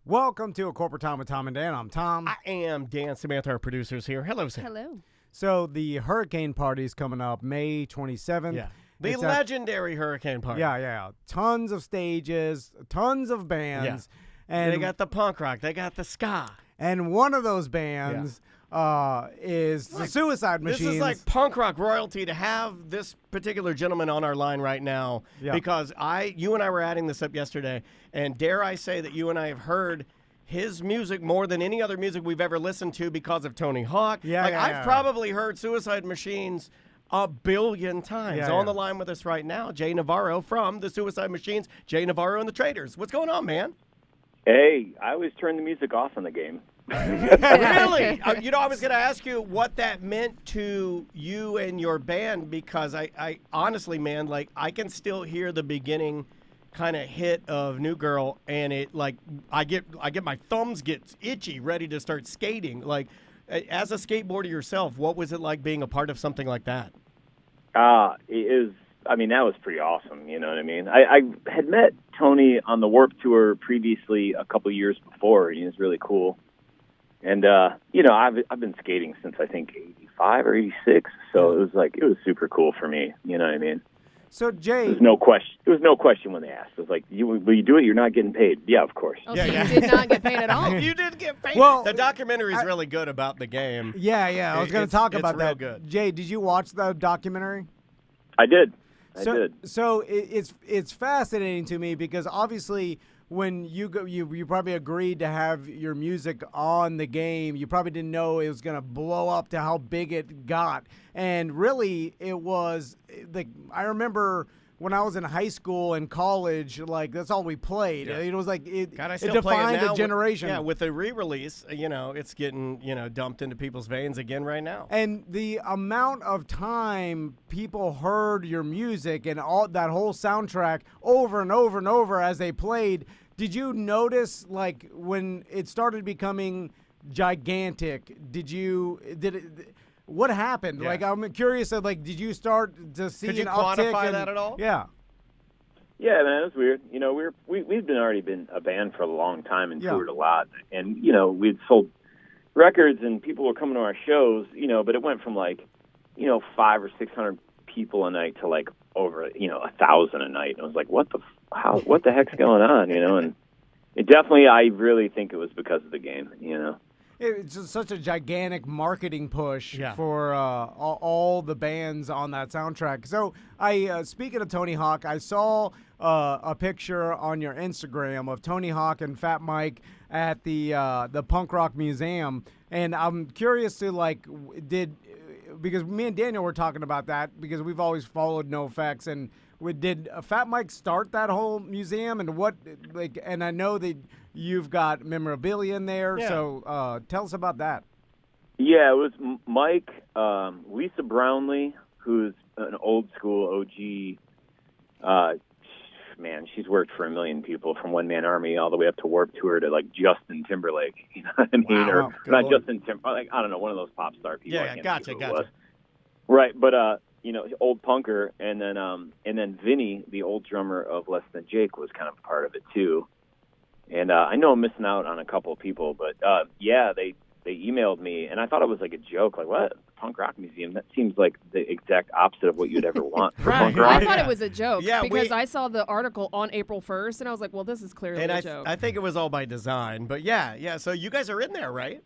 Welcome to A Corporate Time with Tom and Dan. I'm Tom. I am Dan. Samantha, our producers here. Hello, Sam. Hello. So the hurricane party's coming up May 27th. Yeah. The legendary hurricane party. Yeah. Tons of stages, tons of bands. Yeah. And they got the punk rock. They got the ska. And one of those bands is the Suicide Machines. This is like punk rock royalty to have this particular gentleman on our line right now because you and I were adding this up yesterday, and dare I say that you and I have heard his music more than any other music we've ever listened to because of Tony Hawk. I've probably heard Suicide Machines a billion times. On the line with us right now, Jay Navarro from the Suicide Machines. Jay Navarro and the Traders. What's going on, man? Hey, I always turn the music off in the game. Really? I was going to ask you what that meant to you and your band because I honestly, man, like I can still hear the beginning kind of hit of New Girl, and it like I get my thumbs get itchy, ready to start skating. Like, as a skateboarder yourself, what was it like being a part of something like that? It is. I mean, that was pretty awesome. You know what I mean? I had met Tony on the Warped Tour previously a couple years before. He was really cool. And, I've been skating since, I think, 85 or 86. So it was super cool for me. You know what I mean? So, Jay. There was no question when they asked. It was like, will you do it? You're not getting paid. Yeah, of course. Oh, so you did not get paid at all? You did get paid. Well, the documentary is really good about the game. Yeah. I was going to talk about that. Good. Jay, did you watch the documentary? I did. So it's fascinating to me because obviously when you probably agreed to have your music on the game, you probably didn't know it was going to blow up to how big it got. And really it was like, I remember when I was in high school and college, like that's all we played. Yeah. It was like it defined a generation. With the re-release, it's getting dumped into people's veins again right now. And the amount of time people heard your music and all that whole soundtrack over and over and over as they played, did you notice like when it started becoming gigantic? What happened? Yeah. Like, I'm curious. Did you start to see Could you an uptick? quantify that at all? Yeah. Yeah, man, it was weird. We've already been a band for a long time and toured a lot, and we'd sold records and people were coming to our shows. But it went from 500 or 600 people a night to like over 1,000 a night. And I was like, what the heck's going on? And it definitely, I really think it was because of the game. It's just such a gigantic marketing push for all the bands on that soundtrack. So, speaking of Tony Hawk, I saw a picture on your Instagram of Tony Hawk and Fat Mike at the Punk Rock Museum, and I'm curious to because me and Daniel were talking about that because we've always followed NoFX, and did Fat Mike start that whole museum, and and I know that you've got memorabilia in there, so tell us about that. Yeah, it was Mike, Lisa Brownlee, who's an old school OG. Man, she's worked for a million people from One Man Army all the way up to Warped Tour to Justin Timberlake. You know what I mean? Wow, or not Justin Timberlake. I don't know, one of those pop star people. Yeah, gotcha. Right, but old punker, and then Vinny, the old drummer of Less Than Jake, was kind of part of it too. And I know I'm missing out on a couple of people, but they emailed me, and I thought it was like a joke, like what? Punk rock museum? That seems like the exact opposite of what you'd ever want for punk rock. I thought it was a joke because I saw the article on April 1st, and I was like, well, this is clearly a joke. I think it was all by design, but so you guys are in there, right?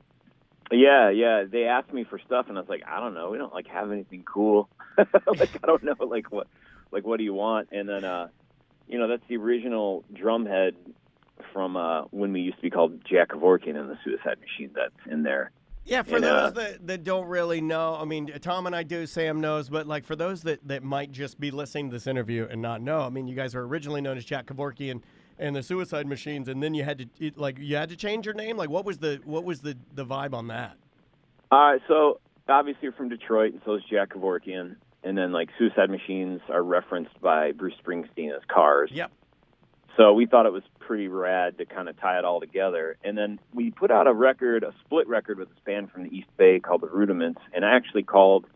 Yeah. They asked me for stuff, and I was like, I don't know. We don't have anything cool. I don't know. What do you want? And then, that's the original drum head from when we used to be called Jack Kevorkian and the Suicide Machine. That's in there. Yeah, for those that don't really know, I mean, Tom and I do, Sam knows, but for those that might just be listening to this interview and not know, I mean, you guys were originally known as Jack Kevorkian and the Suicide Machines, and then you had to change your name. What was the vibe on that? So obviously you're from Detroit, and so is Jack Kevorkian, and then Suicide Machines are referenced by Bruce Springsteen as Cars. Yep. So we thought it was pretty rad to kind of tie it all together. And then we put out a split record with this band from the East Bay called The Rudiments, and I actually called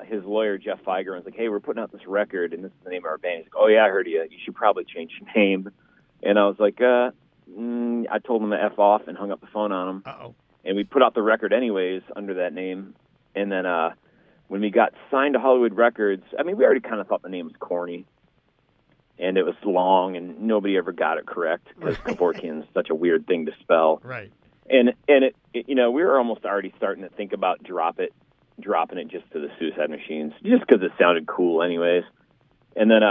his lawyer, Jeff Feiger, and was like, hey, we're putting out this record, and this is the name of our band. He's like, oh, yeah, I heard you. You should probably change your name. And I was like, I told him to F off and hung up the phone on him. Uh-oh. And we put out the record anyways under that name. And then when we got signed to Hollywood Records, I mean, we already kind of thought the name was corny. And it was long, and nobody ever got it correct because Kevorkian's such a weird thing to spell. Right. And it we were almost already starting to think about dropping it just to the Suicide Machines, just because it sounded cool anyways. And then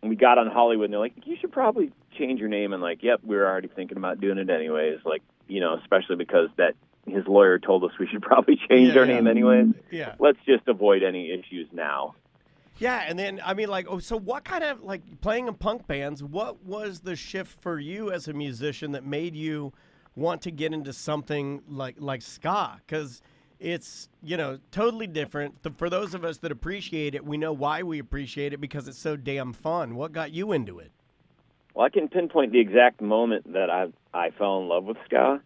we got on Hollywood, and they're like, you should probably change your name. And like, yep, we were already thinking about doing it anyways. Like, especially because his lawyer told us we should probably change our name anyways. Yeah. Let's just avoid any issues now. Yeah, and then, I mean, like, so what kind of, like, playing in punk bands, what was the shift for you as a musician that made you want to get into something like ska? Because it's, totally different. For those of us that appreciate it, we know why we appreciate it, because it's so damn fun. What got you into it? Well, I can pinpoint the exact moment that I fell in love with ska,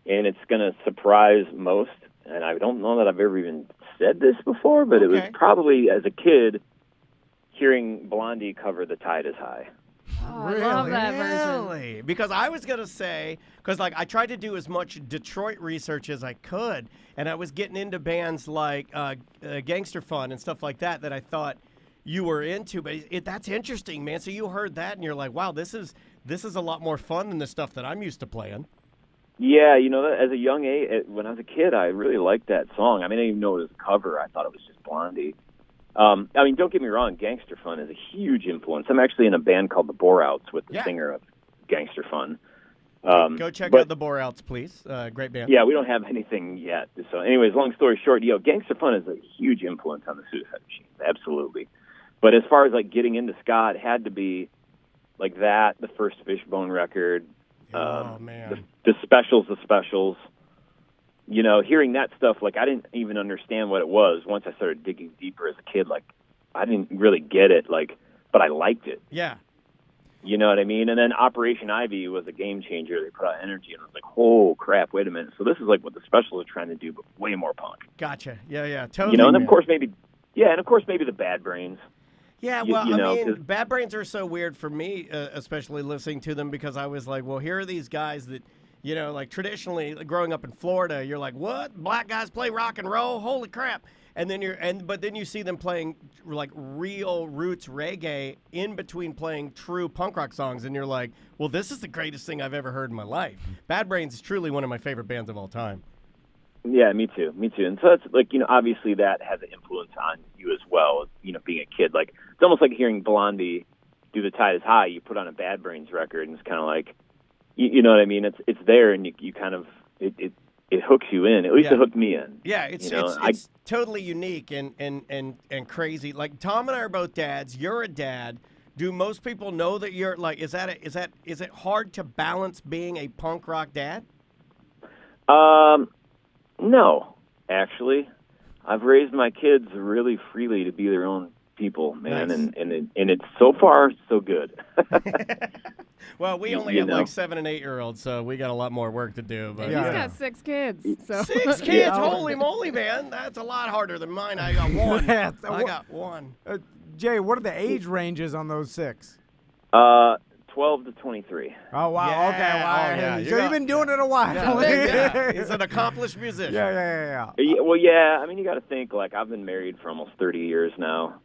and it's going to surprise most. And I don't know that I've ever even said this before, but it was probably as a kid hearing Blondie cover "The Tide Is High." Oh, really? I love that version. Really? Because I was going to say, because like I tried to do as much Detroit research as I could, and I was getting into bands like Gangster Fun and stuff like that I thought you were into. But that's interesting, man. So you heard that, and you're like, wow, this is a lot more fun than the stuff that I'm used to playing. Yeah, as a young age, when I was a kid, I really liked that song. I mean, I didn't even know it was a cover. I thought it was just Blondie. I mean, don't get me wrong, Gangster Fun is a huge influence. I'm actually in a band called the Bore-Outs with the singer of Gangster Fun. Go check out the Bore-Outs, please. Great band. Yeah, we don't have anything yet. So anyways, long story short, Gangster Fun is a huge influence on the Suicide Machines, absolutely. But as far as, like, getting into ska, it had to be like that, the first Fishbone record. Oh, man. The specials. Hearing that stuff, like, I didn't even understand what it was once I started digging deeper as a kid. Like, I didn't really get it, like, but I liked it. Yeah. You know what I mean? And then Operation Ivy was a game changer. They put out Energy, and I was like, oh, crap, wait a minute. So this is like what the specials are trying to do, but way more punk. Gotcha. Yeah, totally. And of course maybe the Bad Brains. Yeah, well, Bad Brains are so weird for me, especially listening to them, because I was like, well, here are these guys that, like traditionally growing up in Florida, you're like, what? Black guys play rock and roll? Holy crap. And then but then you see them playing like real roots reggae in between playing true punk rock songs, and you're like, well, this is the greatest thing I've ever heard in my life. Bad Brains is truly one of my favorite bands of all time. Yeah, me too. And so it's like, obviously that has an influence on you as well, being a kid. Like, it's almost like hearing Blondie do "The Tide Is High." You put on a Bad Brains record, and it's kind of like, you know what I mean? It's there, and you kind of, it hooks you in. At least it hooked me in. Yeah, it's totally unique and crazy. Like, Tom and I are both dads. You're a dad. Do most people know that you're, like, is it hard to balance being a punk rock dad? No, actually. I've raised my kids really freely to be their own people, man, nice. and it's so far so good. Well, we only have like 7 and 8 year olds, so we got a lot more work to do. But he's got 6 kids. So. 6 kids, holy moly, man! That's a lot harder than mine. I got 1. I got 1. Jay, what are the age ranges on those 6? 12 to 23. Oh, wow. Yeah. Okay. Wow. Oh, yeah. So you've been doing it a while. Yeah. He's an accomplished musician. Yeah. Well, yeah. I mean, you got to think, like, I've been married for almost 30 years now.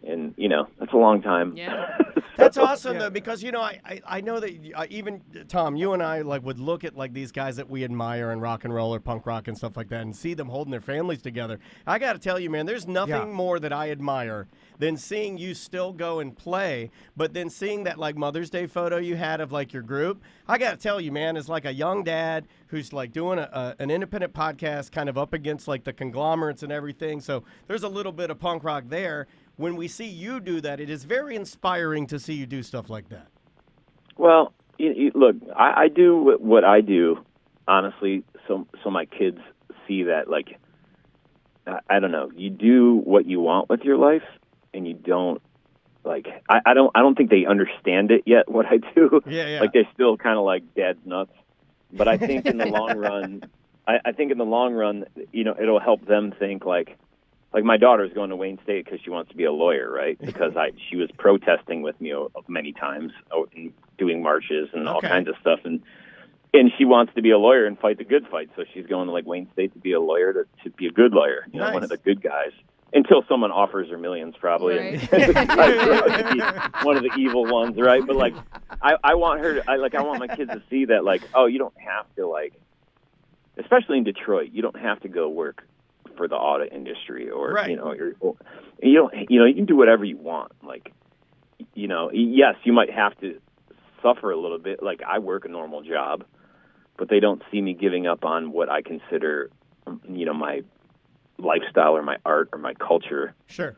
And, that's a long time. Yeah. That's awesome, though, because, I know that even, Tom, you and I, like, would look at, like, these guys that we admire in rock and roll or punk rock and stuff like that and see them holding their families together. I got to tell you, man, there's nothing more that I admire than seeing you still go and play, but then seeing that, like, Mother's Day photo you had of, like, your group. I got to tell you, man, as, like, a young dad who's, like, doing an independent podcast kind of up against, like, the conglomerates and everything, so there's a little bit of punk rock there. When we see you do that, it is very inspiring to see you do stuff like that. Well, look, I do what I do, honestly, so my kids see that, like, I don't know, you do what you want with your life, and you don't, like, I don't think they understand it yet, what I do. Yeah. Like, they're still kind of like, Dad's nuts. But I think in the long run, it'll help them think, like, like my daughter's going to Wayne State because she wants to be a lawyer, right? Because she was protesting with me many times, doing marches and all kinds of stuff, and she wants to be a lawyer and fight the good fight. So she's going to like Wayne State to be a lawyer, to be a good lawyer, you know, one of the good guys. Until someone offers her millions, probably, right. and one of the evil ones, right? But like, I want her to, I want my kids to see that, like, oh, you don't have to, like, especially in Detroit, you don't have to go work for the auto industry, or you know, you can do whatever you want. Like, you know, yes, you might have to suffer a little bit. Like, I work a normal job, but they don't see me giving up on what I consider, you know, my lifestyle or my art or my culture. Sure.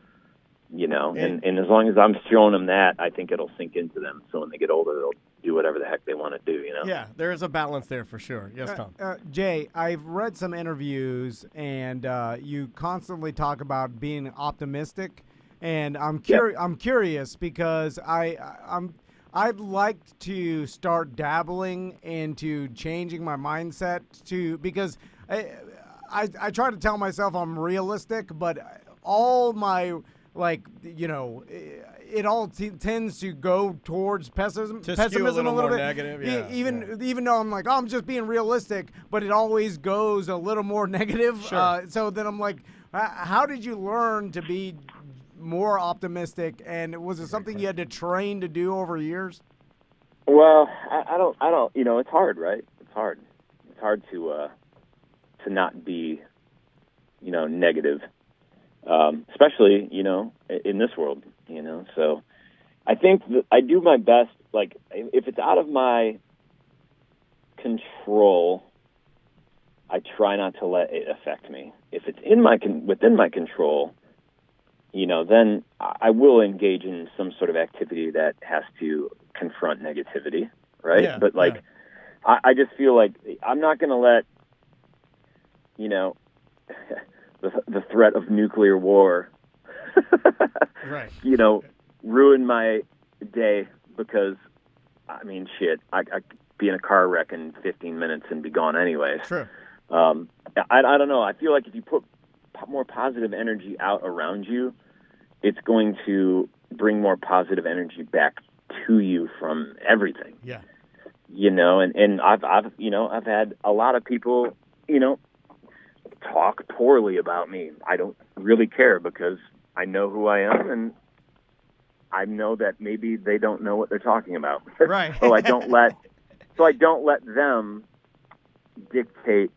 You know, and as long as I'm showing them that, I think it'll sink into them. So when they get older, they'll do whatever the heck they want to do, you know? Yeah, there is a balance there for sure. Yes, Tom. Jay, I've read some interviews, and you constantly talk about being optimistic, and I'm curious because I'd like to start dabbling into changing my mindset because I try to tell myself I'm realistic, but all my, like, you know, it all tends to go towards pessimism a little a little more bit. negative. Yeah, even though I'm like, oh, I'm just being realistic, but it always goes a little more negative. Sure. So then I'm like, how did you learn to be more optimistic? And was it something you had to train to do over years? Well, I don't. You know, it's hard, right? It's hard. It's hard to not be, you know, negative, especially, you know, in this world, you know. So I think that I do my best. Like, if it's out of my control, I try not to let it affect me. If it's within my control, you know, then I will engage in some sort of activity that has to confront negativity, right? Yeah, but like, I just feel like I'm not going to let, you know, the threat of nuclear war, right, you know, ruin my day because, I mean, shit, I could be in a car wreck in 15 minutes and be gone anyways. True. I don't know. I feel like if you put more positive energy out around you, it's going to bring more positive energy back to you from everything. Yeah. You know, and I've had a lot of people, you know, talk poorly about me. I don't really care because I know who I am, and I know that maybe they don't know what they're talking about. Right. so I don't let them dictate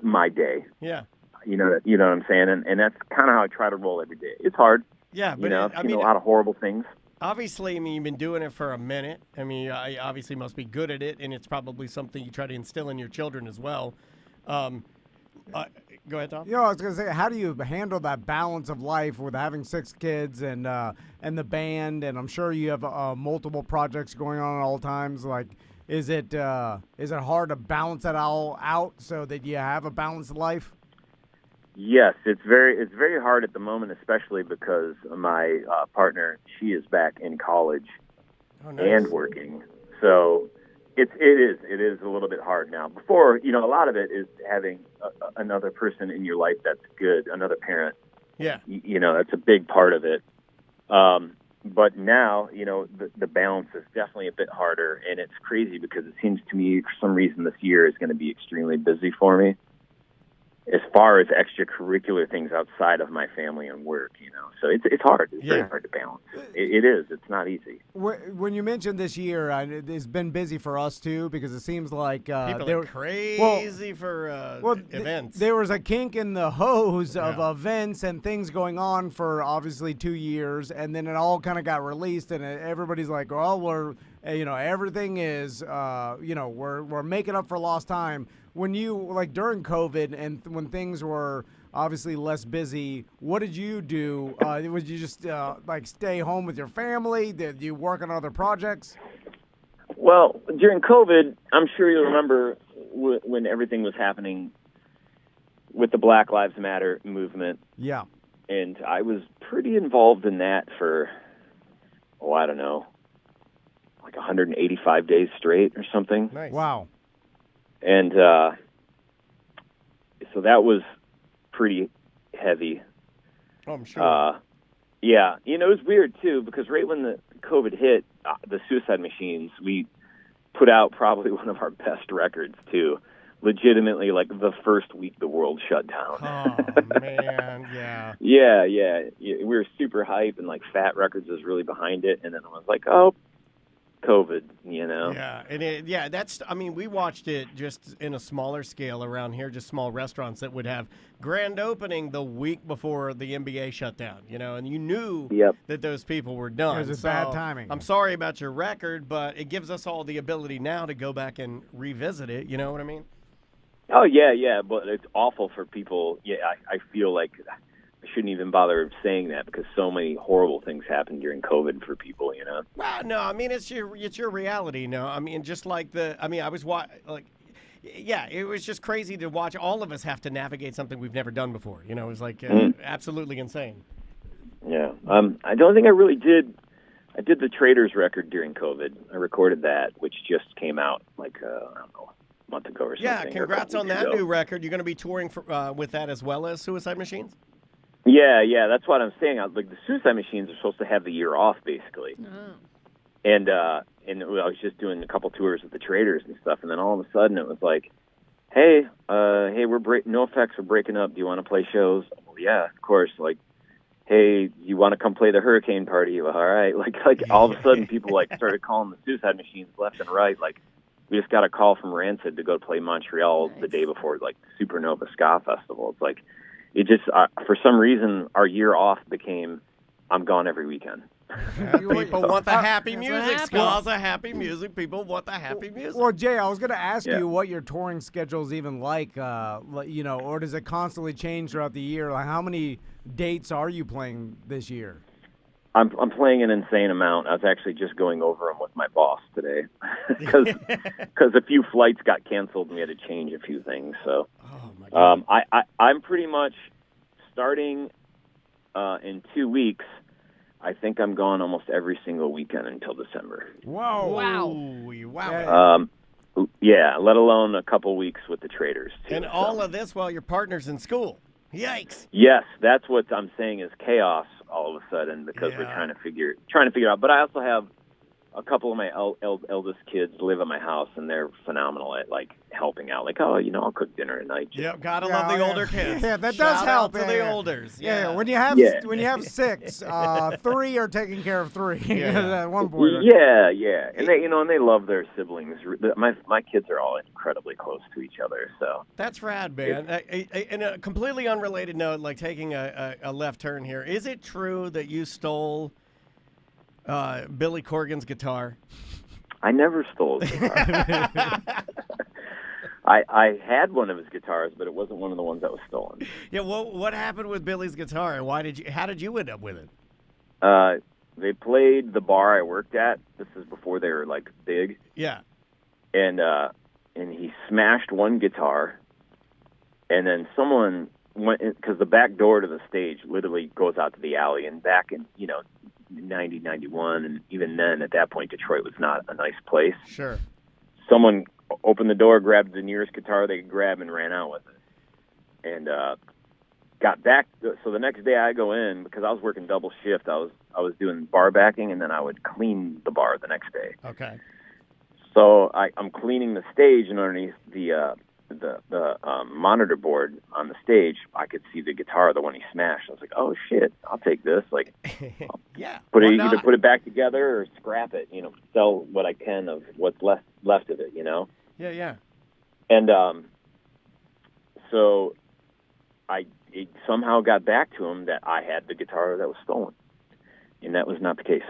my day. Yeah. You know what I'm saying? And that's kind of how I try to roll every day. It's hard. Yeah, but you know, I've seen a lot of horrible things. Obviously, I mean, you've been doing it for a minute. I mean, I obviously must be good at it, and it's probably something you try to instill in your children as well. Go ahead, Tom. You know, I was going to say, how do you handle that balance of life with having 6 kids and the band? And I'm sure you have multiple projects going on at all times. Like, is it hard to balance that all out so that you have a balanced life? Yes, it's very hard at the moment, especially because my partner, she is back in college and working. So it is a little bit hard now. Before, you know, a lot of it is having another person in your life that's good, another parent. Yeah. You know, that's a big part of it. But now, you know, the balance is definitely a bit harder, and it's crazy because it seems to me for some reason this year is going to be extremely busy for me as far as extracurricular things outside of my family and work, you know. So it's hard. It's very hard to balance. It is. It's not easy. When you mentioned this year, it's been busy for us, too, because it seems like people are crazy for events. There was a kink in the hose of events and things going on for, obviously, 2 years, and then it all kind of got released, and everybody's like, well, we're, you know, everything is, you know, we're making up for lost time. When you, like, during COVID and when things were obviously less busy, what did you do? Would you just, like, stay home with your family? Did you work on other projects? Well, during COVID, I'm sure you'll remember when everything was happening with the Black Lives Matter movement. Yeah. And I was pretty involved in that for, I don't know, like 185 days straight or something. Nice. Wow. And so that was pretty heavy. Oh, I'm sure. Yeah. It was weird, too, because right when the COVID hit, the Suicide Machines, we put out probably one of our best records, too. Legitimately, like, the first week the world shut down. Oh, man, yeah. Yeah. We were super hype, and, like, Fat Records was really behind it, and then I was like, oh, COVID, Yeah, and we watched it just in a smaller scale around here, just small restaurants that would have grand opening the week before the NBA shut down, and you knew that those people were done. It was bad timing. I'm sorry about your record, but it gives us all the ability now to go back and revisit it, you know what I mean? Oh, yeah, but it's awful for people. Yeah, I feel like I shouldn't even bother saying that because so many horrible things happened during COVID for people, Well, no, I mean, it's your reality, no? I mean, just like I was it was just crazy to watch all of us have to navigate something we've never done before. It was like absolutely insane. Yeah. I don't think I really did. I did the Traders record during COVID. I recorded that, which just came out like, I don't know, a month ago or something. Yeah, congrats on that new record. You're going to be touring with that as well as Suicide Machines? Yeah, that's what I'm saying. Like the Suicide Machines are supposed to have the year off, basically. Oh. And I was just doing a couple tours with the Traders and stuff, and then all of a sudden it was like, hey, No Effects are breaking up. Do you want to play shows? Well, yeah, of course. Like, hey, you want to come play the Hurricane Party? Well, all right. Like all of a sudden people like started calling the Suicide Machines left and right. Like we just got a call from Rancid to go play Montreal the day before like Supernova Ska Festival. It's like. It just, for some reason, our year off became, I'm gone every weekend. People want the happy music. Ska's a happy music. People want the happy music. Well, Jay, I was going to ask you what your touring schedule is even like, or does it constantly change throughout the year? Like, how many dates are you playing this year? I'm playing an insane amount. I was actually just going over them with my boss today because a few flights got canceled and we had to change a few things. So I'm pretty much starting in 2 weeks. I think I'm gone almost every single weekend until December. Whoa. Wow. Yeah, let alone a couple weeks with the Traders, too. And all of this while your partner's in school. Yikes. Yes, that's what I'm saying is chaos all of a sudden because we're trying to figure out. But I also have a couple of my eldest kids live at my house, and they're phenomenal at, like, helping out. Like, I'll cook dinner at night. Yep, gotta love the older kids. Yeah, that Shout does help. Out to the olders. Yeah, when you have 6, 3 are taking care of 3 at one point. Yeah. And they, and they love their siblings. My kids are all incredibly close to each other. So that's rad, man. In a completely unrelated note, like taking a left turn here, is it true that you stole Billy Corgan's guitar? I never stole his guitar. I had one of his guitars, but it wasn't one of the ones that was stolen. Yeah, what happened with Billy's guitar, and how did you end up with it? They played the bar I worked at. This is before they were like big. Yeah. And he smashed one guitar, and then someone went because the back door to the stage literally goes out to the alley, and back in 90, 91, and even then, at that point, Detroit was not a nice place. Sure. Someone opened the door, grabbed the nearest guitar they could grab, and ran out with it. And got back. So the next day I go in, because I was working double shift, I was doing bar backing, and then I would clean the bar the next day. Okay. So I'm cleaning the stage, and underneath the monitor board on the stage, I could see the guitar, the one he smashed. I was like, "Oh shit, I'll take this." Like, yeah, either put it back together or scrap it. Sell what I can of what's left of it. Yeah. And so it somehow got back to him that I had the guitar that was stolen, and that was not the case.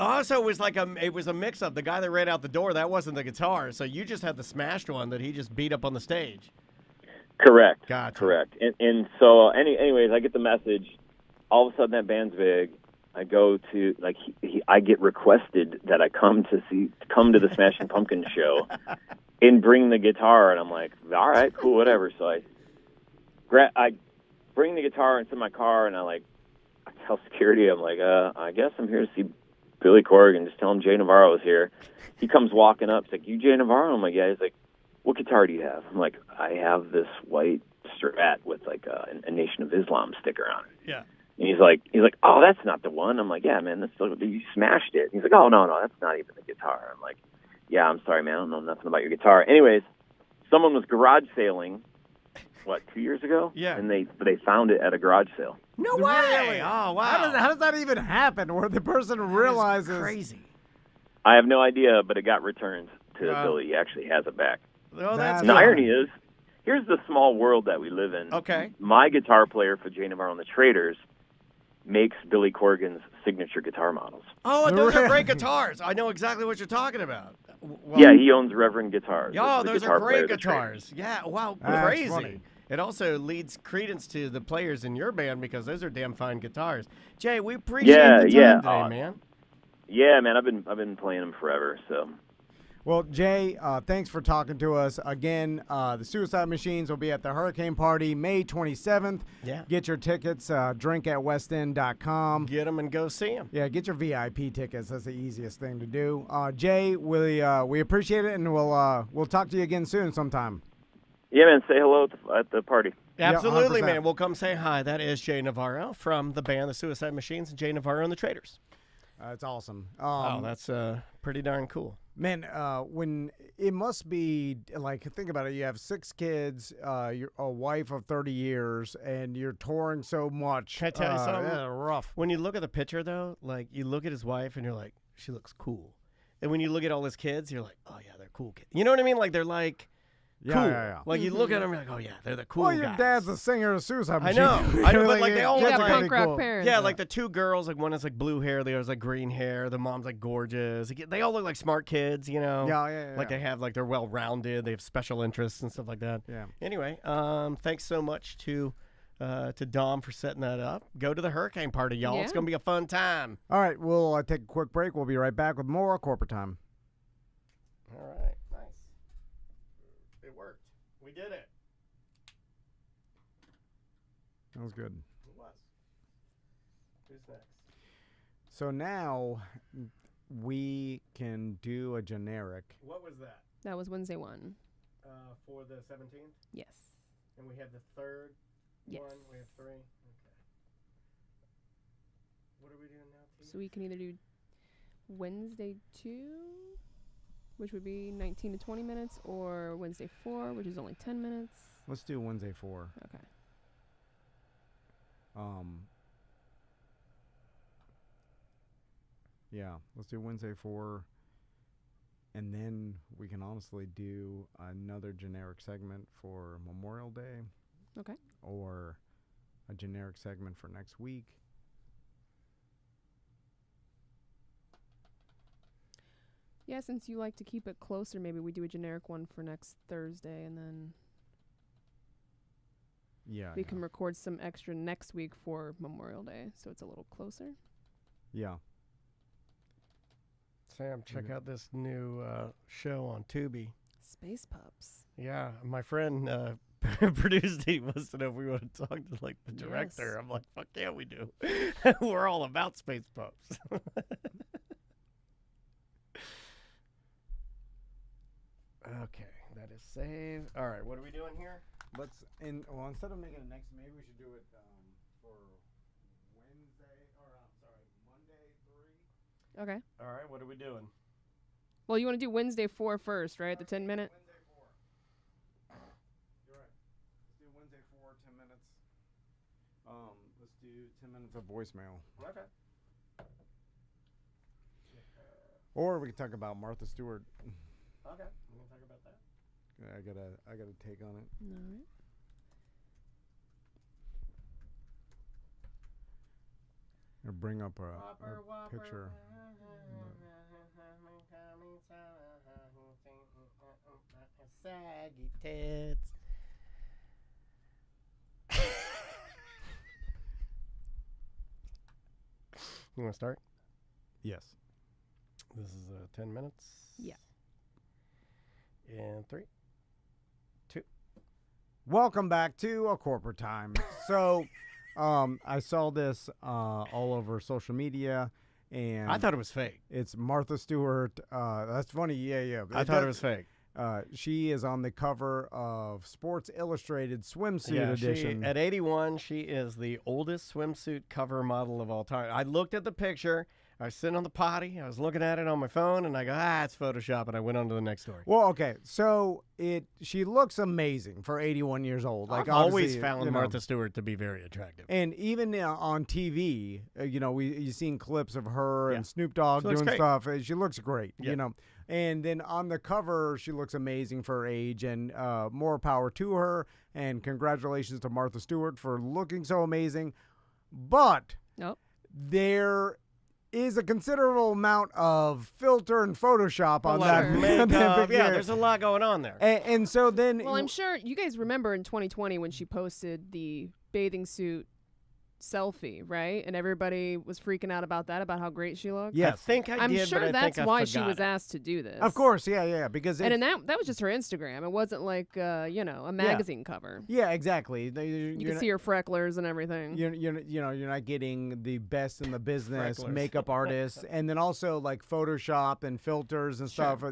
Oh, so it was a mix-up. The guy that ran out the door, that wasn't the guitar. So you just had the smashed one that he just beat up on the stage. Correct. Gotcha. Correct. And so anyways, I get the message. All of a sudden, that band's big. I go to I get requested that I come to the Smashing Pumpkins show and bring the guitar, and I'm like, all right, cool, whatever. So I bring the guitar into my car, and I tell security, I'm like, I guess I'm here to see Billy Corgan. Just tell him Jay Navarro is here. He comes walking up. He's like, "You Jay Navarro?" I'm like, "Yeah." He's like, "What guitar do you have?" I'm like, "I have this white Strat with a Nation of Islam sticker on it." Yeah. And he's like, oh, that's not the one. I'm like, yeah, man, you smashed it. He's like, oh, no, that's not even the guitar. I'm like, yeah, I'm sorry, man, I don't know nothing about your guitar. Anyways, someone was garage sailing, 2 years ago? Yeah. And they found it at a garage sale. No way! Oh, wow. How does that even happen where the person realizes? Crazy. I have no idea, but it got returned to Billy. He actually has it back. Oh, that's And the irony is, here's the small world that we live in. Okay. My guitar player for Jay Navarro and the Traders makes Billy Corgan's signature guitar models. Oh, those are great guitars. I know exactly what you're talking about. Well, yeah, he owns Reverend Guitars. Oh, those are great guitars. Yeah, wow, crazy. Funny. It also leads credence to the players in your band because those are damn fine guitars. Jay, we appreciate the time today, man. Yeah, man, I've been playing them forever, so. Well, Jay, thanks for talking to us. Again, the Suicide Machines will be at the Hurricane Party May 27th. Yeah. Get your tickets, drinkatwestend.com. Get them and go see them. Yeah, get your VIP tickets. That's the easiest thing to do. Jay, we appreciate it, and we'll talk to you again soon sometime. Yeah, man, say hello at the party. Absolutely, Yeah, man. We'll come say hi. That is Jay Navarro from the band The Suicide Machines and Jay Navarro and the Traders. That's awesome. That's pretty darn cool. Man, when it must be like, think about it. You have 6 kids, you're a wife of 30 years, and you're touring so much. Can I tell you something? Yeah, rough. When you look at the picture, though, like you look at his wife and you're like, she looks cool. And when you look at all his kids, you're like, oh yeah, they're cool kids. You know what I mean? Like they're like cool. Yeah. Like you look at them, you're like, oh yeah, they're the cool Well, your guys. dad's a singer of Suicide Machine. I know, but like they all You look got like punk rock parents. yeah, like the 2 girls, like one has like blue hair, the other's like green hair. The mom's like gorgeous. They all look like smart kids, you know. Yeah. Like they have like they're well rounded. They have special interests and stuff like that. Yeah. Anyway, thanks so much to Dom for setting that up. Go to the Hurricane Party, y'all. Yeah. It's gonna be a fun time. All right, we'll take a quick break. We'll be right back with more Corporate Time. All right, nice. It worked. We did it. That was good. It was. Who's next? So now we can do a generic. What was that? That was Wednesday 1. For the 17th? Yes. And we have the third Yes. one. We have 3. Okay. What are we doing now, T? So we can either do Wednesday 2, which would be 19 to 20 minutes, or Wednesday 4, which is only 10 minutes. Let's do Wednesday 4. Okay. Yeah, let's do Wednesday 4. And then we can honestly do another generic segment for Memorial Day. Okay. Or a generic segment for next week. Yeah, since you like to keep it closer, maybe we do a generic one for next Thursday, and then we can record some extra next week for Memorial Day, so it's a little closer. Yeah. Sam, check out this new show on Tubi. Space Pups. Yeah, my friend produced it. He wants to know if we want to talk to like the director. Yes. I'm like, fuck yeah, we do. We're all about Space Pups. Okay, that is saved. All right, what are we doing here? Instead of making it next, maybe we should do it for Wednesday, Monday 3. Okay. All right, what are we doing? Well, you want to do Wednesday 4 first, right? The 10-minute? Wednesday 4. You're right. Let's do Wednesday 4, 10 minutes. Let's do 10 minutes of voicemail. Okay. Or we can talk about Martha Stewart. Okay, we can talk about that. I got a take on it. All right. Or bring up a picture. Saggy tits. You want to start? Yes. This is 10 minutes. Yeah. And 3, 2. Welcome back to A Corporate Time. So, I saw this all over social media, and I thought it was fake. it's Martha Stewart. That's funny. Yeah. I thought it was fake. She is on the cover of Sports Illustrated Swimsuit Edition. At 81, she is the oldest swimsuit cover model of all time. I looked at the picture. I was sitting on the potty. I was looking at it on my phone, and I go, it's Photoshop, and I went on to the next story. Well, okay, so she looks amazing for 81 years old. Like, I've always found Martha Stewart to be very attractive. And even on TV, you've seen clips of her and Snoop Dogg doing stuff. She looks great, And then on the cover, she looks amazing for her age, and more power to her. And congratulations to Martha Stewart for looking so amazing. But there is a considerable amount of filter and Photoshop on that makeup. Yeah, there's a lot going on there. And so then... Well, I'm sure you guys remember in 2020 when she posted the bathing suit selfie, right? And everybody was freaking out about that, about how great she looked. Yes. I think I'm did, sure but that's why she was it. asked to do this. Of course, yeah, because and that was just her Instagram. It wasn't like a magazine cover. Yeah, exactly. You can see her frecklers and everything. You're not getting the best in the business makeup artists, and then also like Photoshop and filters and stuff.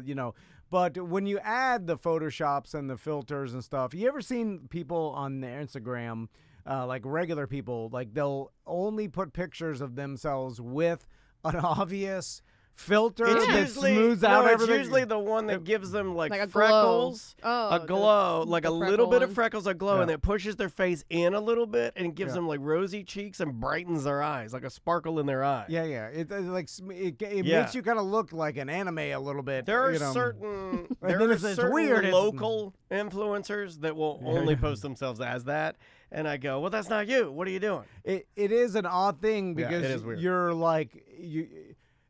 But when you add the Photoshops and the filters and stuff, you ever seen people on their Instagram? Like regular people, like they'll only put pictures of themselves with an obvious filter that smooths out everything. It's usually the one that gives them like a freckles, glow. a glow, like a little bit of freckles, a glow, Yeah. and it pushes their face in a little bit and gives them like rosy cheeks and brightens their eyes, like a sparkle in their eye. Yeah. It makes you kind of look like an anime a little bit. There are certain weird local influencers that will only post themselves as that. And I go, well, that's not you. What are you doing? It is an odd thing because it is weird. You're like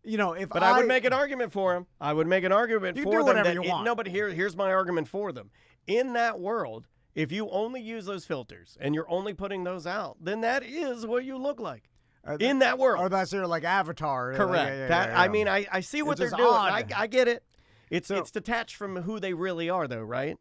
if But I would make an argument for him. I would make an argument You for do them. whatever you want. No, but here's my argument for them. In that world, if you only use those filters and you're only putting those out, then that is what you look like. In that world. Or that's your like avatar. Correct. I mean, I see what they're just doing. odd. I get it. It's detached from who they really are, though, right?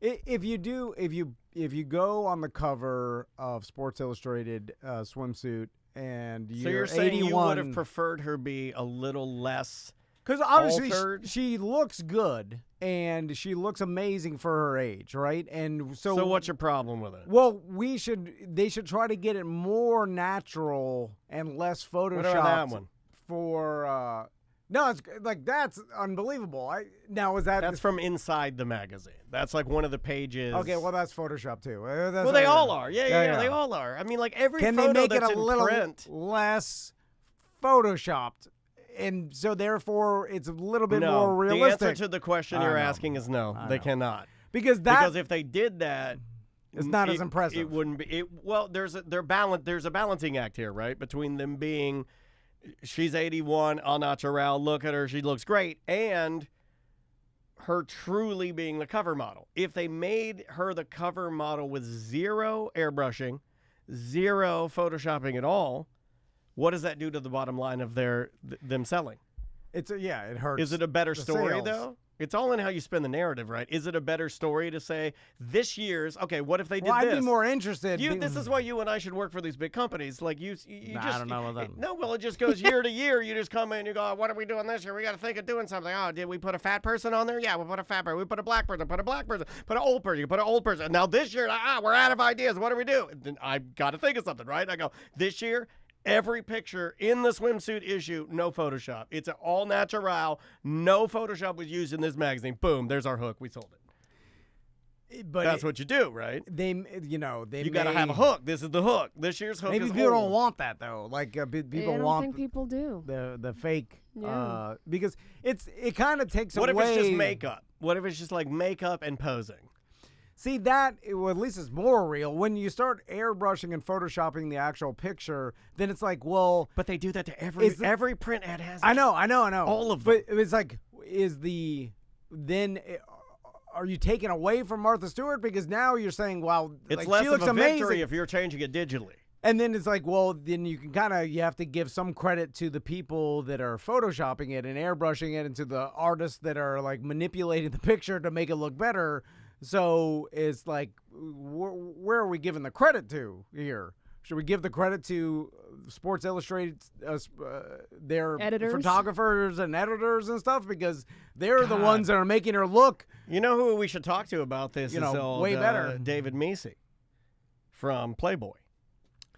If you go on the cover of Sports Illustrated swimsuit and you're saying 81, you would have preferred her be a little less because obviously altered? she looks good and she looks amazing for her age, right? And so what's your problem with it? Well, they should try to get it more natural and less photoshopped. What about that one? For no, it's like that's unbelievable. That's from inside the magazine. That's like one of the pages. Okay, well that's Photoshop too. They all are. Yeah, they all are. I mean, like every Can photo they make that's it a in little print, less photoshopped, and so therefore it's a little bit more realistic? The answer to the question you're asking is no. They cannot. Because if they did that, it's not as impressive. It wouldn't be. Well, there's a balancing act here, right? Between them being, she's 81, au naturel, look at her, she looks great, and her truly being the cover model. If they made her the cover model with zero airbrushing, zero photoshopping at all, what does that do to the bottom line of them selling? It hurts. Is it a better story sales. though? It's all in how you spin the narrative, right? Is it a better story to say this year's? Okay, what if they did this? I'd be more interested. This is why you and I should work for these big companies. Like you just. I don't know about that. No, well, it just goes year to year. You just come in and you go, what are we doing this year? We got to think of doing something. Oh, did we put a fat person on there? Yeah, we put a fat person. We put a black person. Put an old person. You put an old person. Now this year, we're out of ideas. What do we do? Then I got to think of something, right? I go this year. Every picture in the swimsuit issue, no Photoshop. It's an all natural. No Photoshop was used in this magazine. Boom, there's our hook. We sold it. But that's what you do, right? You got to have a hook. This is the hook. This year's hook. Maybe is people whole. don't want that though. Like people I don't want. think people do the fake. Yeah. Because it kind of takes away. What if it's just makeup? What if it's just like makeup and posing? See, at least it's more real. When you start airbrushing and photoshopping the actual picture, then it's like, well... But they do that to every print ad has... I know. All of them. But it's like, are you taking away from Martha Stewart? Because now you're saying, well, it's like, less she looks of a amazing. victory if you're changing it digitally. And then it's like, well, then you can you have to give some credit to the people that are photoshopping it and airbrushing it, and to the artists that are like manipulating the picture to make it look better. So it's like, where are we giving the credit to here? should we give the credit to Sports Illustrated, their editors? Photographers and editors and stuff, because they're the ones that are making her look. You know who we should talk to about this? Way better. David Meese from Playboy.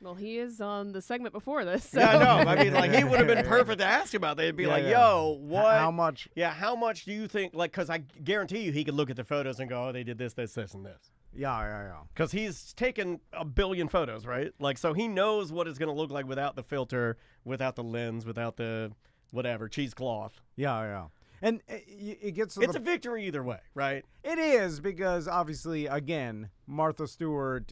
Well, he is on the segment before this. So. Yeah, I know. I mean, like, he would have been perfect to ask about that. It'd be yo, what? How much? Yeah, how much do you think? Like, because I guarantee you he could look at the photos and go, oh, they did this, this, this, and this. Yeah. Because he's taken a billion photos, right? Like, so he knows what it's going to look like without the filter, without the lens, without the whatever, cheesecloth. Yeah. And it gets. It's a victory either way, right? It is, because obviously, again, Martha Stewart,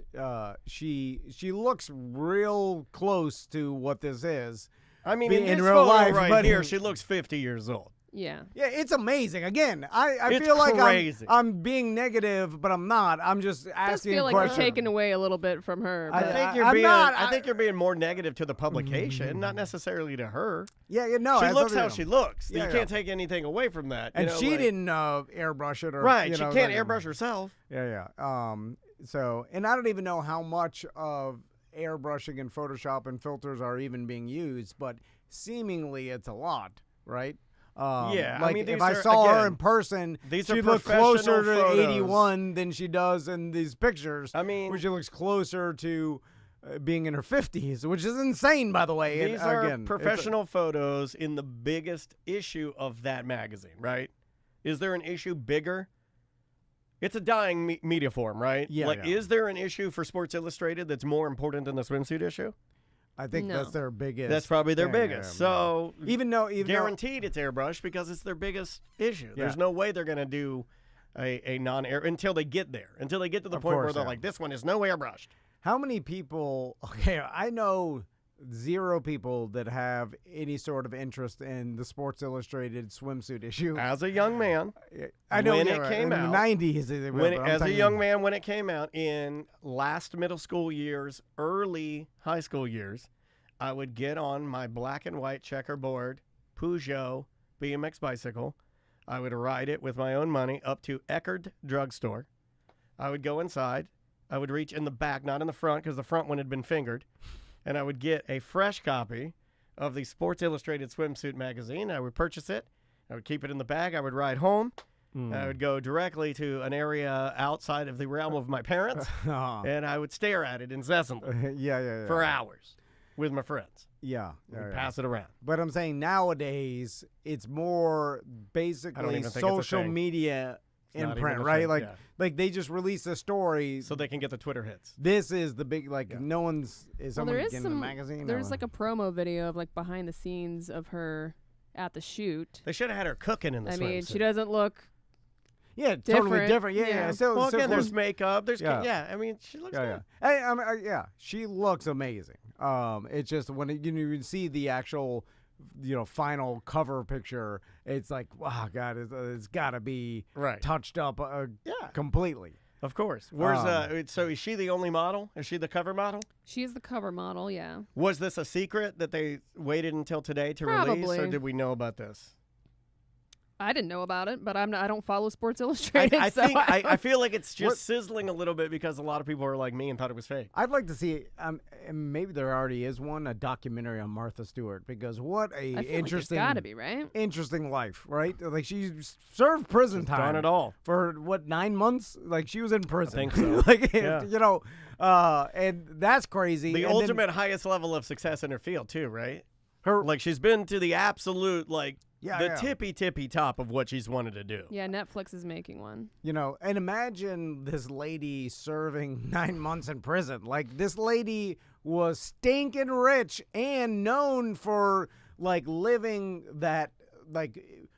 she looks real close to what this is. I mean, in real photo life, right but here, she looks 50 years old. Yeah. Yeah, it's amazing. Again, I It's feel like crazy. I'm being negative, but I'm not. I'm just asking I feel a like question. we're taking away a little bit from her. I But think you're being more negative to the publication, not necessarily to her. Yeah, no. She looks how she looks. Yeah, you can't take anything away from that. And she didn't airbrush it, or right. She can't airbrush herself. Yeah. So, and I don't even know how much of airbrushing and Photoshop and filters are even being used, but seemingly it's a lot, right? Yeah, like I mean, if I saw her in person, she looked closer to photos. 81 than she does in these pictures. I mean, where she looks closer to being in her 50s, which is insane, by the way. These are professional photos in the biggest issue of that magazine, right? Is there an issue bigger? It's a dying media form, right? Yeah. Is there an issue for Sports Illustrated that's more important than the swimsuit issue? I think that's their biggest. That's probably their biggest. So even though guaranteed it's airbrushed because it's their biggest issue. Yeah. There's no way they're going to do a non-air until they get there. Until they get to the point where they're like, this one is no airbrushed. How many people? Okay, I know 0 people that have any sort of interest in the Sports Illustrated swimsuit issue. As a young man, I know when it came out, in the 90s. As a young man, when it came out in last middle school years, early high school years, I would get on my black and white checkerboard Peugeot BMX bicycle. I would ride it with my own money up to Eckerd Drugstore. I would go inside. I would reach in the back, not in the front, because the front one had been fingered. And I would get a fresh copy of the Sports Illustrated swimsuit magazine. I would purchase it. I would keep it in the bag. I would ride home. I would go directly to an area outside of the realm of my parents, and I would stare at it incessantly for hours with my friends. Yeah. Pass it around. But I'm saying nowadays, it's more basically social media imprint, right? Like they just release a story so they can get the Twitter hits. This is the big no one's someone getting the magazine. There's like a promo video of like behind the scenes of her at the shoot. They should have had her cooking in the swimsuit. I mean, she doesn't look totally different. Yeah. So again, there's makeup. There's I mean, she looks good. She looks amazing. It's just when you see the actual final cover picture, it's like, wow, God, it's got to be touched up completely. Of course. Where's so is she the only model? Is she the cover model? She is the cover model, yeah. Was this a secret that they waited until today to release, or did we know about this? I didn't know about it, but I don't follow Sports Illustrated. I feel like it's just sizzling a little bit because a lot of people are like me and thought it was fake. I'd like to see, and maybe there already is one, a documentary on Martha Stewart, because what a interesting, like gotta be, right? Interesting life, right? Like she served prison time. Done it all for 9 months? Like she was in prison. I think so. And that's crazy. The ultimate highest level of success in her field too, right? She's been to the absolute tippy top of what she's wanted to do. Yeah, Netflix is making one. And imagine this lady serving 9 months in prison. Like, this lady was stinking rich and known for, living that,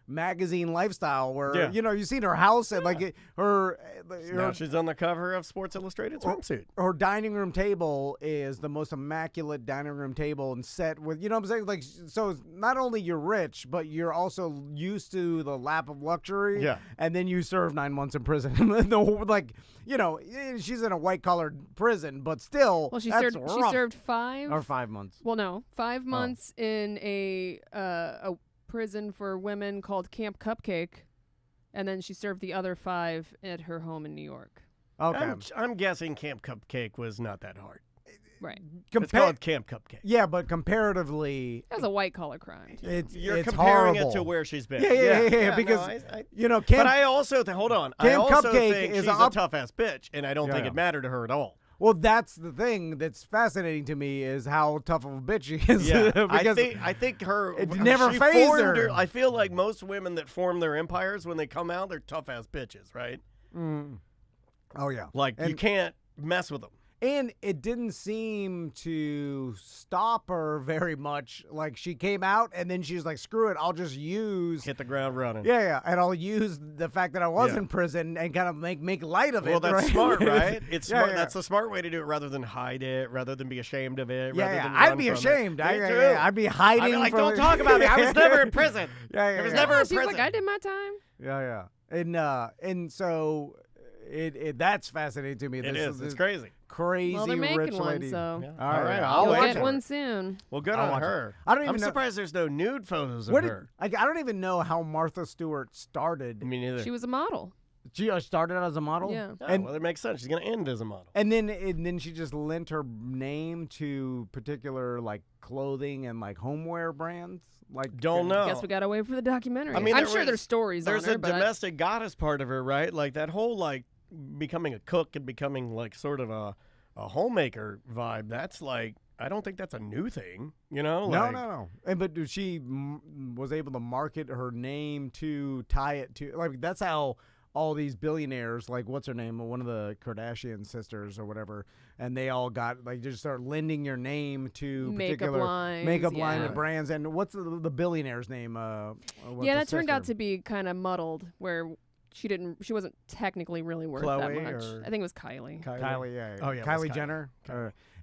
magazine lifestyle where, you've seen her house and, now she's on the cover of Sports Illustrated swimsuit. Her dining room table is the most immaculate dining room table and set with, you know what I'm saying? So not only you're rich, but you're also used to the lap of luxury. Yeah. And then you serve 9 months in prison. She's in a white-collared prison, but still, well, she that's served, rough. She served 5. Or 5 months. Well, no, 5 months in a prison for women called Camp Cupcake, and then she served the other 5 at her home in New York. Okay. I'm guessing Camp Cupcake was not that hard. Right. It's called Camp Cupcake. Yeah, but comparatively, That was a white collar crime. Too. You're it's comparing horrible. it to where she's been. Yeah, because but I also hold on. I also Cupcake think is she's a tough ass bitch, and I don't think it mattered to her at all. Well, that's the thing that's fascinating to me is how tough of a bitch she is. Yeah, I think her it never she fazed formed her. I feel like most women that form their empires when they come out, they're tough ass bitches, right? Oh yeah, like you can't mess with them. And it didn't seem to stop her very much. Like, she came out, and then she was like, screw it, I'll just hit the ground running. Yeah, and I'll use the fact that I was in prison and kind of make light of it. Well, that's right? smart, right? It's smart. Yeah. That's a smart way to do it rather than hide it, rather than be ashamed of it. I'd be ashamed. I'd be hiding. I'd be like, don't talk about me. I was never in prison. I was never in She's prison. like, I did my time. Yeah. And so that's fascinating to me. It is. It's crazy. Crazy well, they're making rich one, lady. so All right, I'll watch get one soon. Well, good on her. I'm surprised there's no nude photos of her. I don't even know how Martha Stewart started. Me neither. She was a model. She started out as a model. Yeah. Well, it makes sense. She's gonna end as a model. And then she just lent her name to particular like clothing and like homeware brands. Like, don't know. Guess we gotta wait for the documentary. I mean, I'm sure there's stories. There's on her, a domestic goddess part of her, right? Like that whole like becoming a cook and becoming like sort of a homemaker vibe. That's like, I don't think that's a new thing, you know? Like, no. But she was able to market her name to tie it to, like, that's how all these billionaires, like, what's her name? One of the Kardashian sisters or whatever, and they all got, like, just start lending your name to particular makeup line and brands. And what's the billionaire's name? That turned out to be kind of muddled, where she wasn't technically really worth that much. I think it was Kylie. Kylie, yeah. Oh, yeah. Kylie Jenner.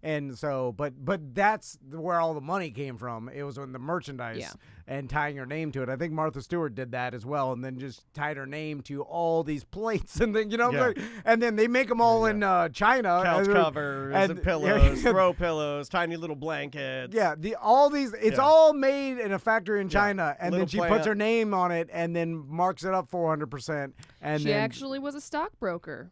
And so, but that's where all the money came from. It was on the merchandise and tying her name to it. I think Martha Stewart did that as well, and then just tied her name to all these plates, and then and then they make them all in China. Couch covers and pillows, throw pillows, tiny little blankets. Yeah, all these. It's all made in a factory in China, and little then she puts her name on it, and then marks it up 400%. And she actually was a stockbroker.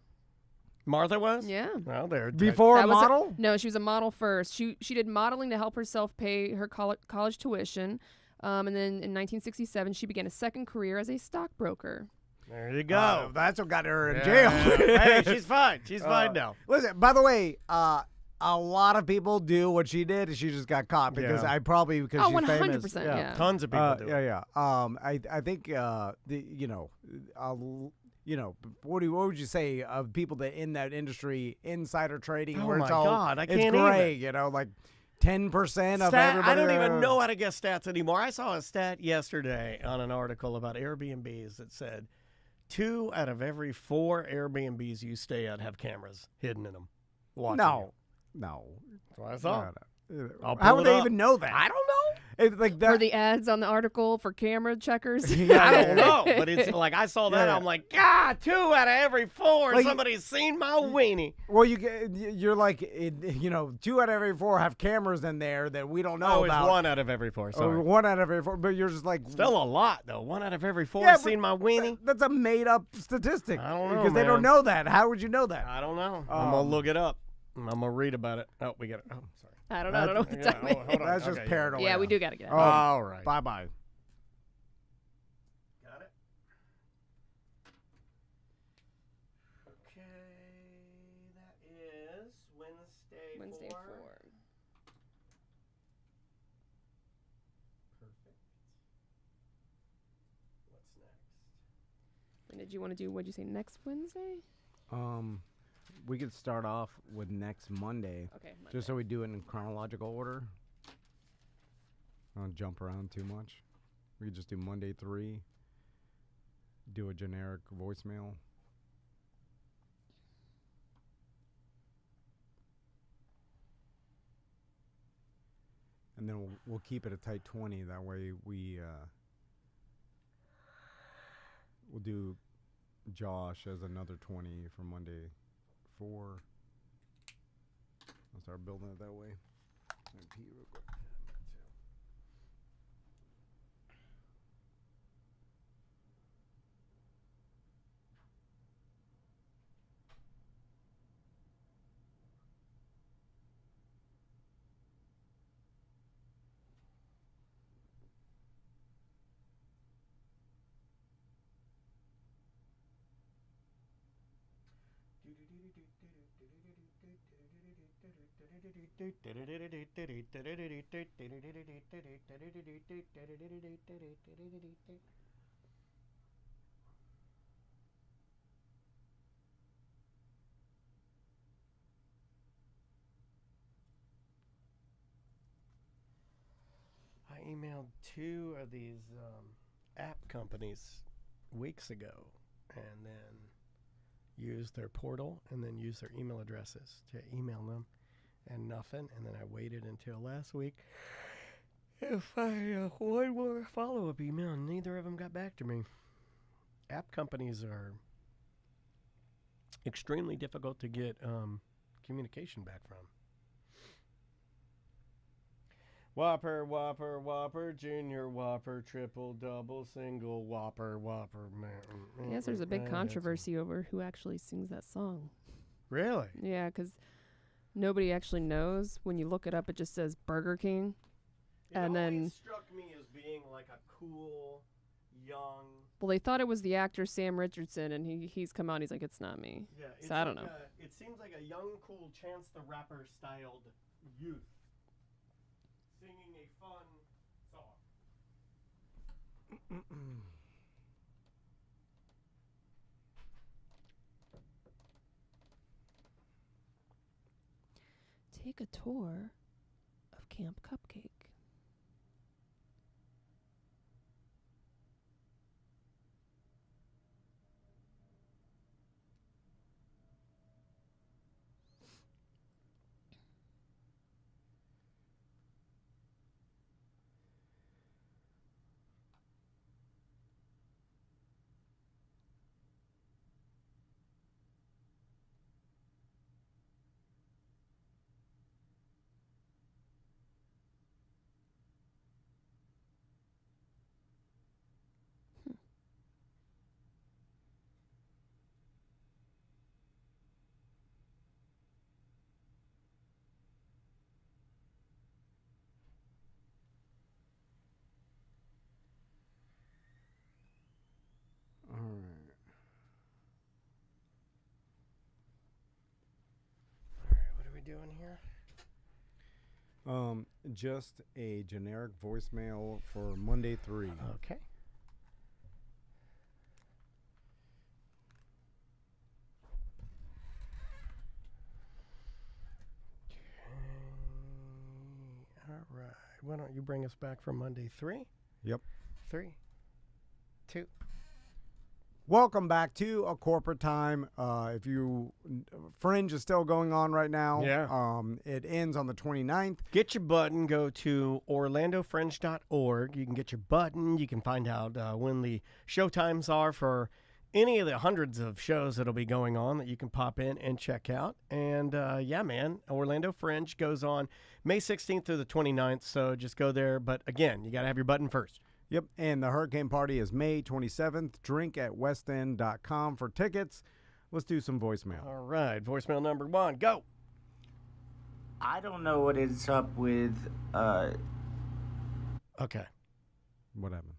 Martha was? Yeah. Well, there. Before a model? No, she was a model first. She did modeling to help herself pay her college tuition. And then in 1967, she began a second career as a stockbroker. There you go. That's what got her in jail. Hey, she's fine. She's fine now. Listen, by the way, a lot of people do what she did, and she just got caught because she's 100%, famous. Yeah. Tons of people do. Yeah. I think what would you say of people that in that industry, insider trading, where it's all God, I it's can't gray, even. like 10% of everybody. I don't even know how to guess stats anymore. I saw a stat yesterday on an article about Airbnbs that said 2 out of every 4 Airbnbs you stay at have cameras hidden in them. No. That's what I saw. How would they even know that? I don't know. Like that. Were the ads on the article for camera checkers? I don't know, but it's like I saw that. I'm like, God, 2 out of every 4. Like, somebody's seen my weenie. Well, you're like, 2 out of every 4 have cameras in there that we don't know about. It's 1 out of every 4. Sorry. 1 out of every 4, but you're just like still a lot though. 1 out of every 4 has seen my weenie. That's a made-up statistic. I don't know, because they don't know that. How would you know that? I don't know. I'm gonna look it up. I'm gonna read about it. Oh, we get it. Oh, sorry. I don't know what the time is. Hold on. That's just paranoia. Yeah, we do gotta get it. All right. Bye-bye. Got it? Okay, that is Wednesday 4. Perfect. What's next? And did you want to do, what'd you say, next Wednesday? We could start off with next Monday. Okay, Monday. Just so we do it in chronological order. I don't jump around too much. We could just do Monday 3. Do a generic voicemail. And then we'll keep it a tight 20. That way we'll do Josh as another 20 for Monday 4. I'll start building it that way. And pee real quick. I emailed 2 of these app companies weeks ago, and then used their portal, and then used their email addresses to email them, and nothing. And then I waited until last week to find one more follow-up email, and neither of them got back to me. App companies are extremely difficult to get communication back from. Whopper, Whopper, Whopper, Junior Whopper, Triple, Double, Single, Whopper, Whopper. Yes, there's a big controversy over who actually sings that song. Really? Yeah, because nobody actually knows. When you look it up, it just says Burger King. And then It struck me as being like a cool, young... Well, they thought it was the actor Sam Richardson, and he's come out and he's like, it's not me. Yeah, so I don't know. It seems like a young, cool Chance the Rapper-styled youth singing a fun song. Take a tour of Camp Cupcake. Doing here? Just a generic voicemail for Monday 3. Okay. All right. Why don't you bring us back from Monday 3? Yep. 3, 2. Welcome back to A Corporate Time. If Fringe is still going on right now. Yeah. It ends on the 29th. Get your button. Go to orlandofringe.org. You can get your button. You can find out when the show times are for any of the hundreds of shows that'll be going on that you can pop in and check out. And yeah, man, Orlando Fringe goes on May 16th through the 29th. So just go there. But again, you got to have your button first. Yep, and the Hurricane Party is May 27th. Drink at westend.com for tickets. Let's do some voicemail. All right, voicemail number 1, go. I don't know what is up with, Okay, What happened?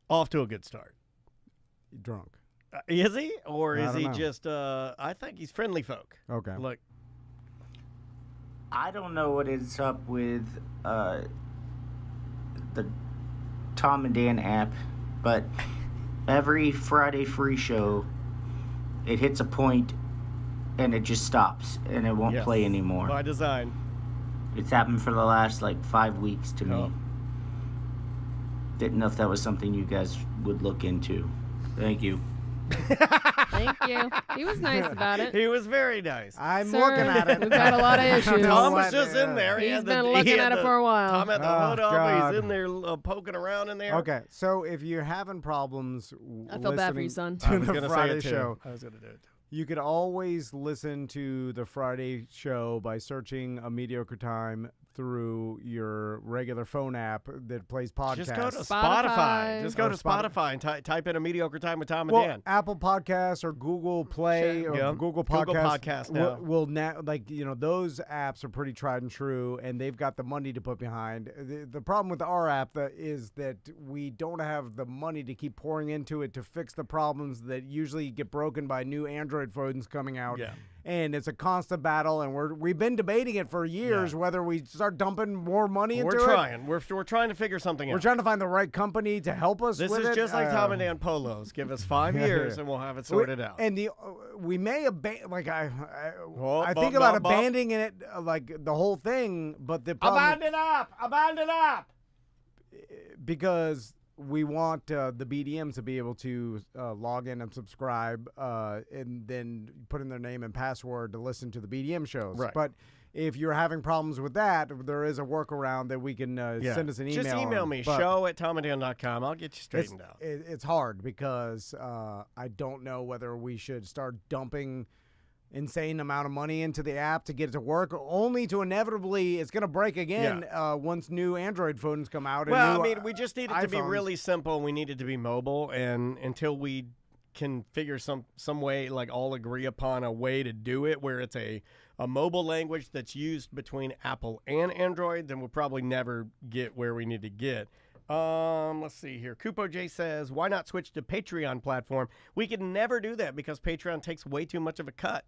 off to a good start. Drunk. Is he? Or I is don't he know. just, I think he's friendly folk. Okay. Look, I don't know what is up with, the Tom and Dan app, but every Friday free show, it hits a point and it just stops and it won't yes, play anymore. by design. It's happened for the last 5 weeks to me. Didn't know if that was something you guys would look into. Thank you. Thank you. He was nice about it. He was very nice. I'm Sir, looking at it. We've got a lot of issues. Tom was just in there. He He's had been he looking had at it for a while. Tom had the Oh, hood up. God. He's in there poking around in there. Okay, so if you're having problems I feel bad for you, listening son. I was to going the to say Friday it too. show, I was going to do it too. you could always listen to the Friday show by searching A Mediocre Time through your regular phone app that plays podcasts. Just go to Spotify. Spotify. Just go Or to Spotify and type in A Mediocre Time with Tom and Well, Dan. Apple Podcasts or Google Play Sure, or yeah. Google Google Podcasts Podcast now. will now, those apps are pretty tried and true, and they've got the money to put behind. The problem with our app is that we don't have the money to keep pouring into it to fix the problems that usually get broken by new Android phones coming out. Yeah. and it's a constant battle, and we've been debating it for years whether we start dumping more money into it. We're trying to figure something out. We're trying to find the right company to help us with it. This is just like Tom and Dan Polos. Give us 5 years, and we'll have it sorted out. And we may abandon, like I think about abandoning it, like the whole thing, but the problem Abandon up! Because we want the BDMs to be able to log in and subscribe and then put in their name and password to listen to the BDM shows. Right. But if you're having problems with that, there is a workaround that we can send us an email. Just email me, show@tomandan.com. I'll get you straightened out. It's hard because I don't know whether we should start dumping insane amount of money into the app to get it to work, only to inevitably it's going to break again once new Android phones come out. Well, we just need it to be really simple. We need it to be mobile, and until we can figure some way, like all agree upon a way to do it where it's a mobile language that's used between Apple and Android, then we'll probably never get where we need to get. Let's see here. Kupo J says, why not switch to Patreon platform? We could never do that because Patreon takes way too much of a cut.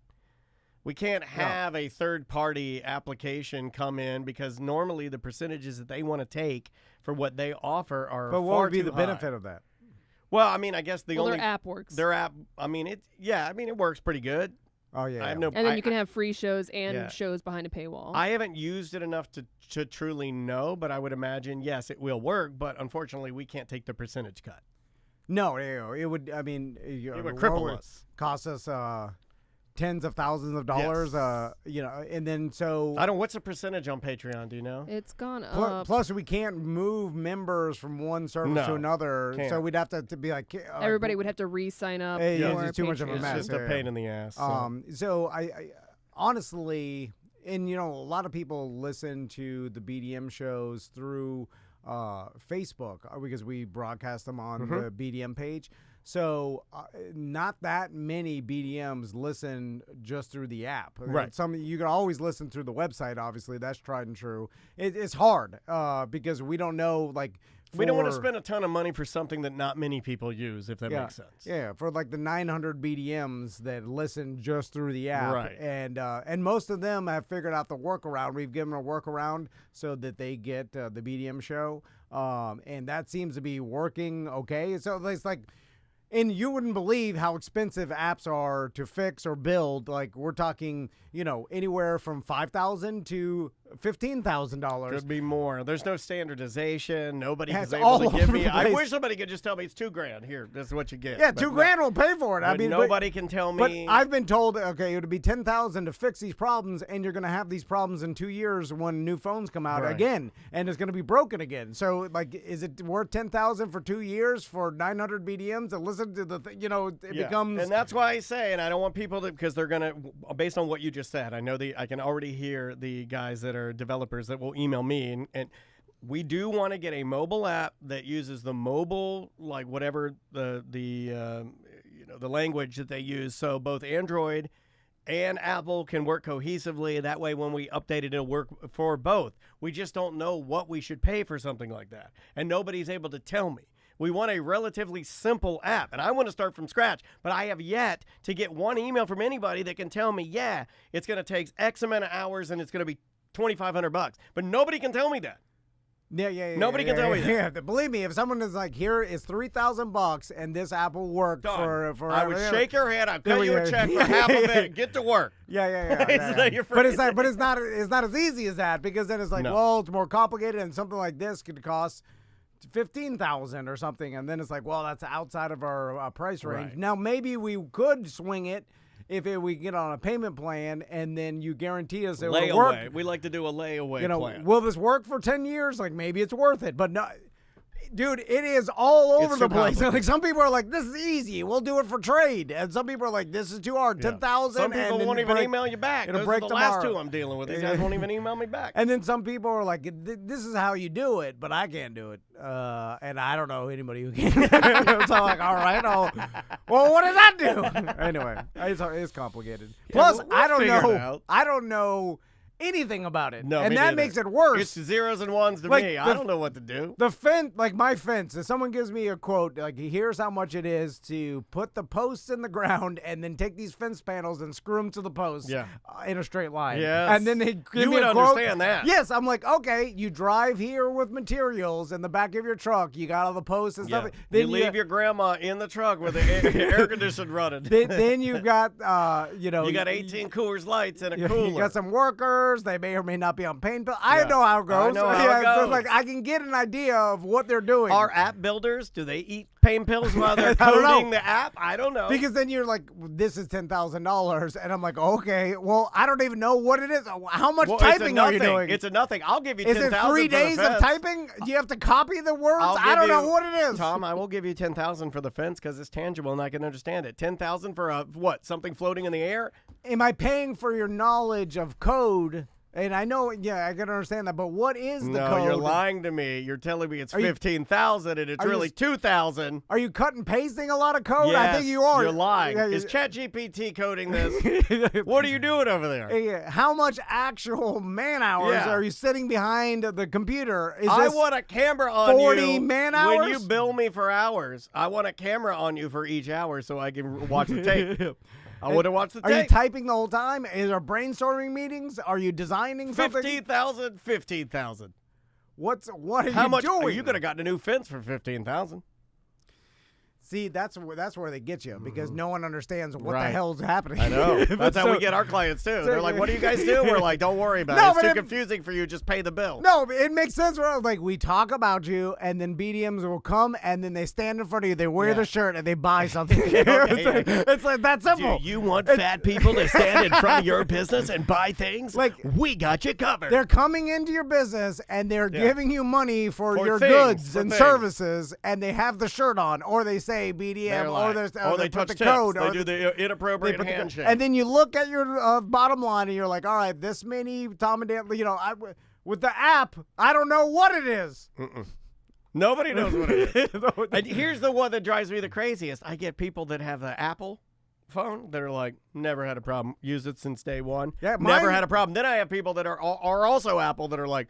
We can't have a third-party application come in because normally the percentages that they want to take for what they offer are far too high. But what would be the benefit of that? Well, I mean, I guess their app works. Their app, it works pretty good. Oh, yeah. And then you can have free shows and shows behind a paywall. I haven't used it enough to truly know, but I would imagine, yes, it will work, but unfortunately, we can't take the percentage cut. No, it would, it would cripple us. Cost us tens of thousands of dollars, and then so... what's the percentage on Patreon, do you know? It's gone up. Plus, we can't move members from one service to another, so we'd have to be like... everybody would have to re-sign up. It's too much of a mess. It's just a pain in the ass. So I honestly, and a lot of people listen to the BDM shows through Facebook because we broadcast them on the BDM page. So not that many BDMs listen just through the app. Right. You can always listen through the website. Obviously, that's tried and true. It's hard because we don't know we don't want to spend a ton of money for something that not many people use, if that makes sense. Yeah, for the 900 BDMs that listen just through the app. Right. And most of them have figured out the workaround. We've given them a workaround so that they get the BDM show. And that seems to be working okay. So it's like... And you wouldn't believe how expensive apps are to fix or build. Like, we're talking, anywhere from $5,000 to $15,000. Could be more. There's no standardization. Nobody is able to give me. I wish somebody could just tell me it's $2,000. Here, this is what you get. Yeah, $2,000 will pay for it. Nobody can tell me. But I've been told, okay, it would be $10,000 to fix these problems, and you're going to have these problems in 2 years when new phones come out again, and it's going to be broken again. So, is it worth $10,000 for 2 years for 900 BDMs to listen to the thing? It becomes. And that's why I say, and I don't want people to, because they're going to, based on what you just said, I know I can already hear the guys that are developers that will email me, and we do want to get a mobile app that uses the mobile, whatever the language that they use, so both Android and Apple can work cohesively. That way, when we update it, it'll work for both. We just don't know what we should pay for something like that, and nobody's able to tell me. We want a relatively simple app, and I want to start from scratch, but I have yet to get one email from anybody that can tell me, it's going to take X amount of hours and it's going to be $2,500, but nobody can tell me that. Yeah. Nobody can tell me that. Yeah, believe me, if someone is like, here is $3,000 and this app will work for I would shake your hand. I'll cut you a check for half of it. Get to work. Yeah. But it's not as easy as that, because then it's like, well, it's more complicated, and something like this could cost $15,000 or something, and then it's like, well, that's outside of our price range. Right. Now, maybe we could swing it if we get on a payment plan, and then you guarantee us it will work. We like to do a layaway plan. Will this work for 10 years? Maybe it's worth it, but no. Dude, it is all over the place. Some people are like, this is easy. We'll do it for trade. And some people are like, this is too hard. 10,000. Some people won't even email you back. It'll Those break are the tomorrow. last two I'm dealing with. These guys won't even email me back. And then some people are like, this is how you do it, but I can't do it. And I don't know anybody who can. So I'm like, all right. Well, what does that do? Anyway, it's complicated. Plus, I don't know anything about it. No, and me that neither. makes it worse. It's zeros and ones to Like, me. I don't know what to do. The fence, like my fence, if someone gives me a quote, like here's how much it is to put the posts in the ground and then take these fence panels and screw them to the posts in a straight line. Yes. And then they give You me would a quote. understand that. Yes, I'm like, okay, you drive here with materials in the back of your truck. You got all the posts and stuff. Then you leave your grandma in the truck with the air conditioning running. Then you got, you got 18 Coors Lights and a cooler. You got some workers. They may or may not be on pain pills. I know how it goes. I know how it So goes. like I can get an idea of what they're doing. Are app builders, do they eat pain pills while they're I don't know. coding the app? I don't know. Because then you're like, this is $10,000, and I'm like, okay, well, I don't even know what it is. How much typing are you doing? It's a nothing. I'll give you Is $10,000 it 3 days for the of fence. typing? Do you have to copy the words? I'll I don't give know you- what it is. Tom, I will give you $10,000 for the fence because it's tangible and I can understand it. $10,000 for what? Something floating in the air? Am I paying for your knowledge of code? And I know, yeah, I can understand that, but what is the code? No, you're lying to me. You're telling me it's 15,000 and it's really 2,000. Are you cut and pasting a lot of code? Yes, I think you are. You're lying. Yeah, Is ChatGPT coding this? What are you doing over there? How much actual man hours are you sitting behind the computer? Is I this want a camera on 40 you. man hours? When you bill me for hours, I want a camera on you for each hour so I can watch the tape. I would have watched the tape. Are you typing the whole time? Is there brainstorming meetings? Are you designing something? 15,000. What are How you much? doing? You could have gotten a new fence for 15,000. See, that's where they get you because no one understands what the Right. hell's happening. I know. That's how we get our clients too. They're like, "What do you guys do?" We're like, "Don't worry about it. It's too confusing for you. Just pay the bill." No, it makes sense. Like we talk about you, and then BDMs will come, and then they stand in front of you, they wear the shirt, and they buy something. It's like that simple. Do you want fat people to stand in front of your business and buy things? Like, we got you covered. They're coming into your business, and they're giving you money for your things, goods for and things. services, and they have the shirt on, or they say BDM, or they put touch the tips. code, They or do the inappropriate handshake. And then you look at your bottom line, and you're like, all right, this many Tom and Dan, with the app, I don't know what it is. Nobody knows what it is. And here's the one that drives me the craziest. I get people that have the Apple phone that are like, never had a problem. Used it since day one. Yeah, never had a problem. Then I have people that are also Apple that are like,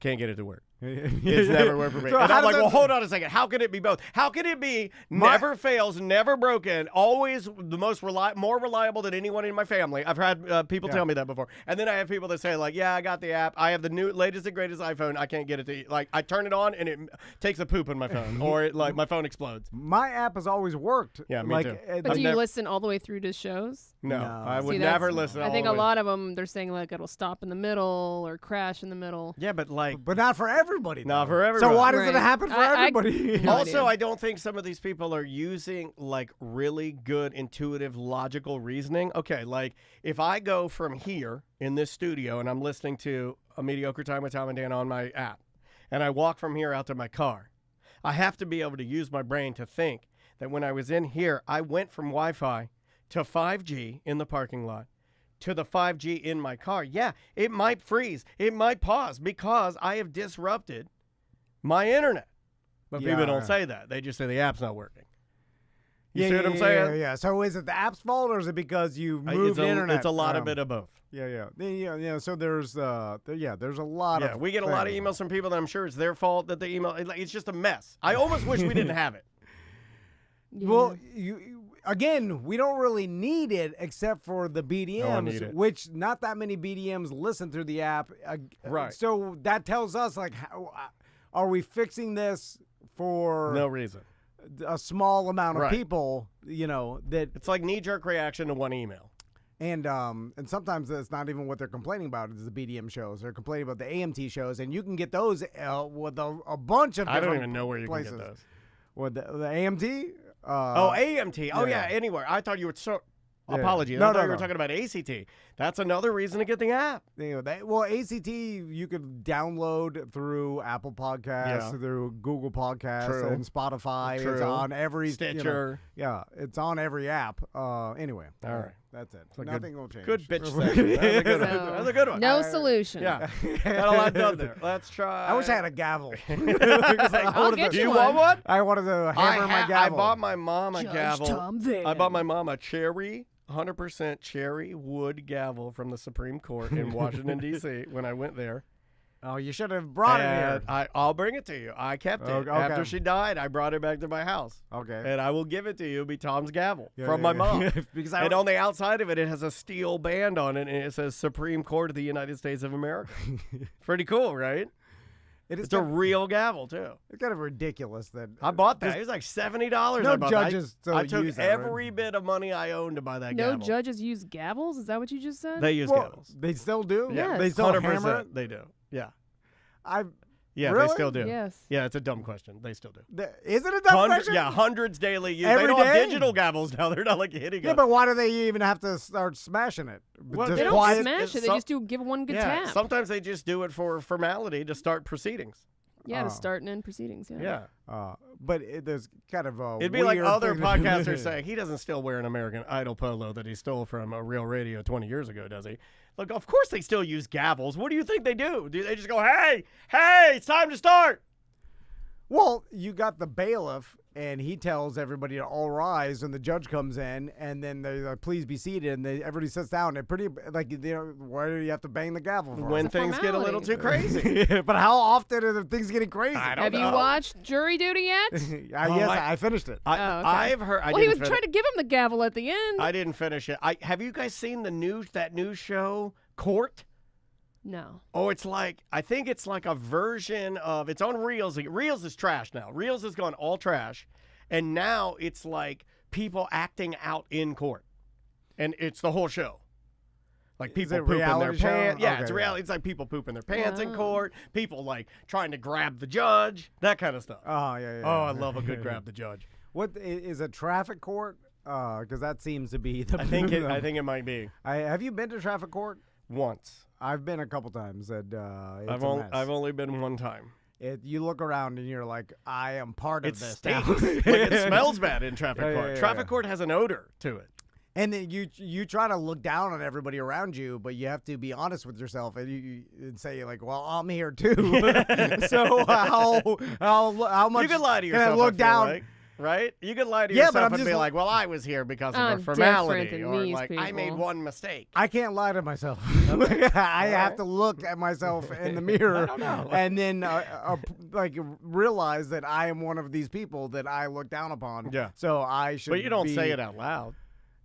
can't get it to work. It's never worked for me. So and how I'm like, does well, that- hold on a second. How can it be both? How can it be never fails, never broken, always the most more reliable than anyone in my family? I've had people tell me that before. And then I have people that say, like, yeah, I got the app. I have the new latest and greatest iPhone. I can't get it to like, I turn it on and it takes a poop in my phone or like my phone explodes. My app has always worked. Yeah, me too. But do you listen all the way through to shows? No, I would See, never listen. I think a lot of them, they're saying like it'll stop in the middle or crash in the middle. Yeah, but like, But not for everybody. not though. for everybody. So why does it Right. happen for everybody? No Also, idea. I don't think some of these people are using like really good, intuitive, logical reasoning. Okay, like if I go from here in this studio and I'm listening to A Mediocre Time with Tom and Dan on my app, and I walk from here out to my car, I have to be able to use my brain to think that when I was in here, I went from Wi-Fi to 5G in the parking lot to the 5G in my car. Yeah, it might freeze. It might pause because I have disrupted my internet. But people don't say that. They just say the app's not working. You see what I'm saying? Yeah. So is it the app's fault or is it because you moved the internet? It's a lot of around? bit of both. Yeah. So there's there's a lot of. Yeah, we get a lot of emails from people that I'm sure it's their fault that the email. It's just a mess. I almost wish we didn't have it. Yeah. Well, again, we don't really need it except for the need BDMs, it. which not that many BDMs listen through the app. Right. So that tells us like, how, are we fixing this for No reason. a small amount of Right. people? That It's like knee-jerk reaction to one email. and sometimes it's not even what they're complaining about. It's the BDM shows. They're complaining about the AMT shows, and you can get those with a bunch of. I don't different even know where you places. can get those. What the AMT? AMT. Oh, yeah. Anywhere. I thought you were so. Yeah. Apologies. No, I thought no, you were no. talking about ACT. That's another reason to get the app. ACT you could download through Apple Podcasts, through Google Podcasts, True. and Spotify. True. It's on every Stitcher. it's on every app. Anyway, All right. that's it. a Nothing will change. Good bitch section. That was a good one. So, That was a good one. No solution. Yeah. Got a lot done there. Let's try. I wish I had a gavel. I'll get Do you you one. want one? I wanted to hammer my I gavel. bought my mom a Judge gavel. Tom Van. I bought my mom a cherry 100% cherry wood gavel from the Supreme Court in Washington, D.C. when I went there. Oh, you should have brought it here. I'll bring it to you. I kept it. Okay. After she died, I brought it back to my house. Okay. And I will give it to you. It'll be Tom's gavel from my mom. And on the outside of it, it has a steel band on it, and it says Supreme Court of the United States of America. Pretty cool, right? It's a real gavel, too. It's kind of ridiculous that... I bought that. It was like $70. No judges I took use that, every bit of money I owned to buy that gavel. No judges use gavels? Is that what you just said? They use gavels. They still do? Yes. They still 100% hammer it? they do. Yeah. Really? They still do. Yes. Yeah, it's a dumb question. They still do. Is it a dumb question? Yeah, hundreds daily use. Every they don't have day? digital gavels now. They're not like hitting Yeah, but why do they even have to start smashing it? Well, Just They don't quiet? smash it. They just give one good tap. Sometimes they just do it for formality to start proceedings. To start and end proceedings. Yeah. But there's kind of a It'd be like weird other thing podcasters saying he doesn't still wear an American Idol polo that he stole from a Real Radio 20 years ago, does he? Look, of course they still use gavels. What do you think they do? Do they just go, hey, it's time to start? Well, you got the bailiff, and he tells everybody to all rise, and the judge comes in, and then they're like, please be seated, and everybody sits down. They're pretty, like, why do you have to bang the gavel for? When things get a little too crazy. But how often are the things getting crazy? I don't Have know. you watched Jury Duty yet? Yes, I finished it. Okay. I've heard. Well, he was trying to give him the gavel at the end. I didn't finish it. Have you guys seen that new show, Court? No. Oh, I think it's like a version of, it's on Reels. Reels is trash now. Reels has gone all trash. And now it's like people acting out in court. And it's the whole show. Like people pooping their pants. Yeah, it's reality. It's like people pooping their pants in court. People like trying to grab the judge. That kind of stuff. Oh, yeah. Oh, I love a good grab the judge. What is a traffic court? Because that seems to be the. I think it might be. Have you been to traffic court? Once. I've been a couple times, and it's I've only been one time. You look around and you're like, I am part of this. Like it smells bad in traffic court. Traffic court has an odor to it. And then you try to look down on everybody around you, but you have to be honest with yourself and say like, well, I'm here too. So how much you can lie to yourself? Can I look down? Like. Right? You could lie to yourself and be like, well, I was here because of a formality. Or like, I made one mistake. I can't lie to myself. I have to look at myself in the mirror and then like realize that I am one of these people that I look down upon. Yeah. So I should But you don't say it out loud.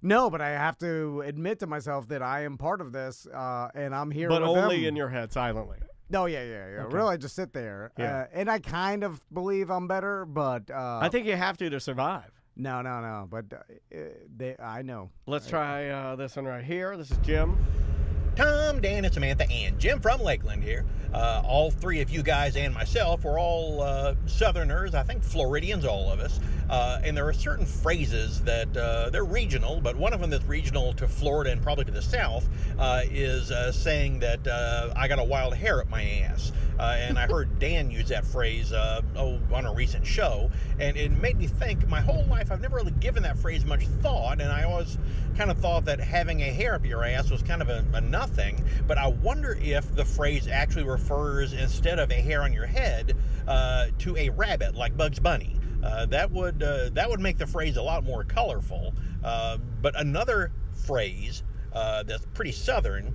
No, but I have to admit to myself that I am part of this and I'm here with them. But only in your head, silently. No, yeah. Okay. Really, just sit there. Yeah. And I kind of believe I'm better, but... I think you have to survive. No. But I know. Let's try this one right here. This is Jim. Tom, Dan, and Samantha, and Jim from Lakeland here. All three of you guys and myself, we're all Southerners, I think Floridians, all of us. And there are certain phrases that they're regional, but one of them that's regional to Florida and probably to the South is saying that I got a wild hair up my ass. And I heard Dan use that phrase on a recent show, and it made me think my whole life I've never really given that phrase much thought, and I always kind of thought that having a hair up your ass was kind of a nothing, but I wonder if the phrase actually refers, instead of a hair on your head, to a rabbit like Bugs Bunny. That would make the phrase a lot more colorful. But another phrase that's pretty Southern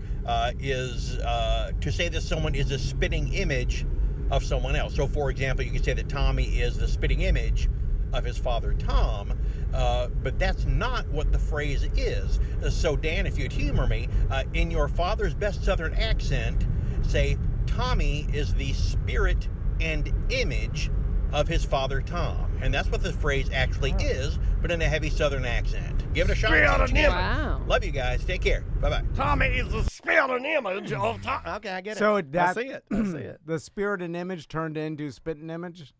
is to say that someone is a spitting image of someone else. So, for example, you could say that Tommy is the spitting image of his father, Tom, but that's not what the phrase is. So, Dan, if you'd humor me, in your father's best Southern accent, say, Tommy is the spirit and image of his father, Tom. And that's what the phrase actually is, but in a heavy Southern accent. Give it a shot. Wow. Love you guys. Take care. Bye-bye. Tommy is the spirit and image of Tom. Okay, I get it. So I see it. The spirit and image turned into spitting image?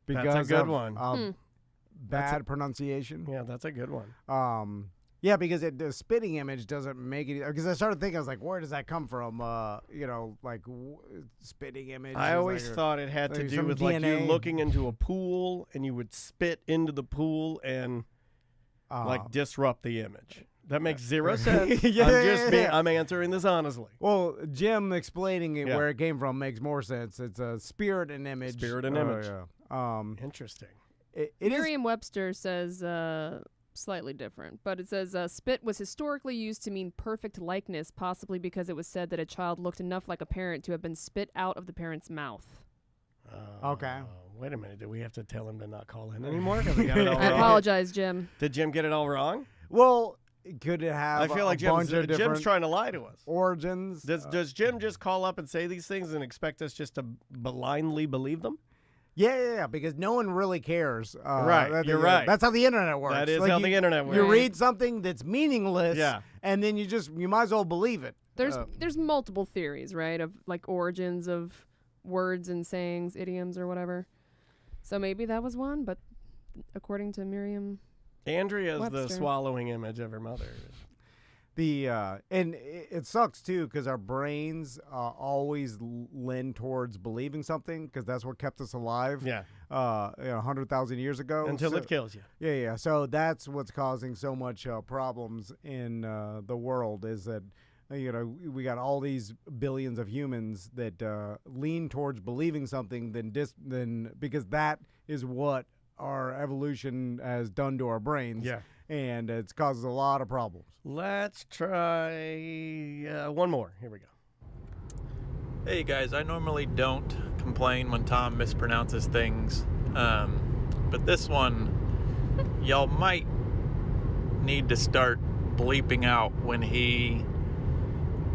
Because that's a good of, one. Bad pronunciation? Yeah, that's a good one. Yeah, because the spitting image doesn't make it. Because I started thinking, I was like, where does that come from? Like spitting image. I always thought it had to do with like you looking into a pool and you would spit into the pool and like disrupt the image. That makes zero sense. I'm answering this honestly. Well, Jim explaining it where it came from makes more sense. It's a spirit and image. Spirit and image. Yeah. Interesting. It Merriam-Webster says slightly different. But it says, spit was historically used to mean perfect likeness, possibly because it was said that a child looked enough like a parent to have been spit out of the parent's mouth. Okay. Wait a minute. Do we have to tell him to not call in anymore? 'Cause we got it all I wrong? apologize, Jim. Did Jim get it all wrong? Well, could it have I feel like bunch of Jim's different trying to lie to us. origins? Does Jim just call up and say these things and expect us just to blindly believe them? Yeah, because no one really cares. Right, you're right. That's how the internet works. That is how the internet works. You read something that's meaningless, Yeah. and then you might as well believe it. There's multiple theories, right, of like origins of words and sayings, idioms or whatever. So maybe that was one, but according to Merriam, Andrea's Webster. the swallowing image of her mother. And it sucks too because our brains always lend towards believing something because that's what kept us alive. Yeah. 100,000 years ago Until it kills you. Yeah. So that's what's causing so much problems in the world is that we got all these billions of humans that lean towards believing something than because that is what our evolution has done to our brains. Yeah. And it causes a lot of problems. Let's try one more. Here we go. Hey guys, I normally don't complain when Tom mispronounces things, but this one, y'all might need to start bleeping out when he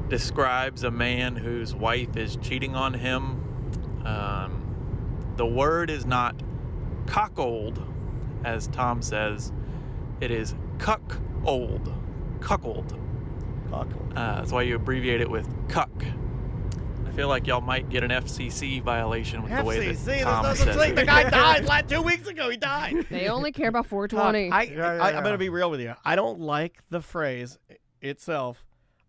describes a man whose wife is cheating on him. The word is not cuckold, as Tom says. It is cuckold. Cuckold. That's why you abbreviate it with cuck. I feel like y'all might get an FCC violation with the way that Tom says it. The guy died 2 weeks ago. He died. they only care about 420. I'm going to be real with you. I don't like the phrase itself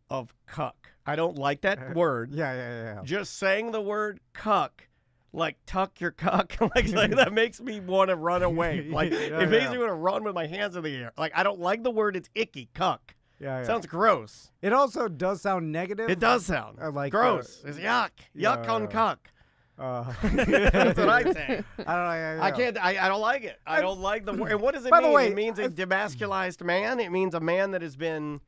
of cuck. I don't like that word. Yeah. Just saying the word cuck, like tuck your cuck, like that makes me want to run away. Like it makes me want to run with my hands in the air. Like I don't like the word. It's icky. Cuck. Yeah. Sounds gross. It also does sound negative. It does sound like gross. It's yuck. Yuck on cuck. That's what I say. I can't. I don't like it. I don't like the word. And what does it mean? By the way, it means a demasculized man. It means a man that has been.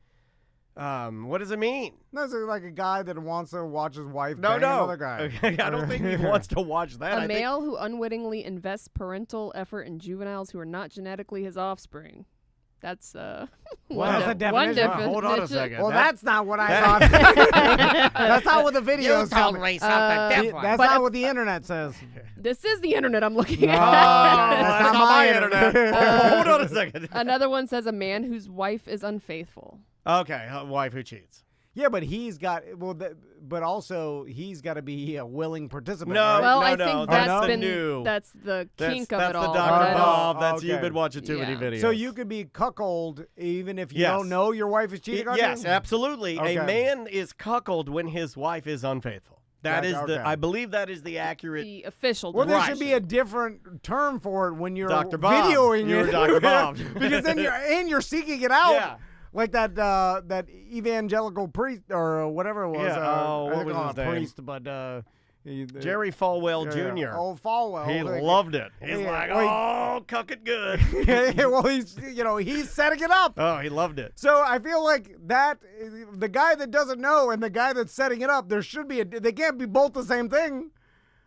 What does it mean? No, it's like a guy that wants to watch his wife bang another guy. Okay, I don't think he wants to watch that. A male who unwittingly invests parental effort in juveniles who are not genetically his offspring. That's That's a one definition. definition. Hold on a second. Well, that's not what I thought. That's not what the video is. something different. That's not what the internet says. This is the internet I'm looking at. That's not my internet. Hold on a second. Another one says a man whose wife is unfaithful. Okay, a wife who cheats. Yeah, but he's got but also he's got to be a willing participant. No, right? Well, no, I no, think that's that's the been new. that's the kink of that's it the all. Dr. but I don't- Bob. That's okay. you've been watching too many Yeah. videos. So you could be cuckold even if you Yes. don't know your wife is cheating on you? Yes, absolutely. Okay. A man is cuckold when his wife is unfaithful. That is okay. I believe that is the accurate. The official. Well, there Right. should be a different term for it when you're Dr. Bob. videoing You're it. Dr. Bob. Because then you're seeking it out. Yeah. Like that evangelical priest or whatever it was. Yeah. I What think was not his a name? priest, but Jerry Falwell Jr. Oh, Falwell. He Like, loved it. He's Yeah, like, well, oh, cuck it good. well, he's setting it up. Oh, he loved it. So I feel like that the guy that doesn't know and the guy that's setting it up, there should be they can't be both the same thing.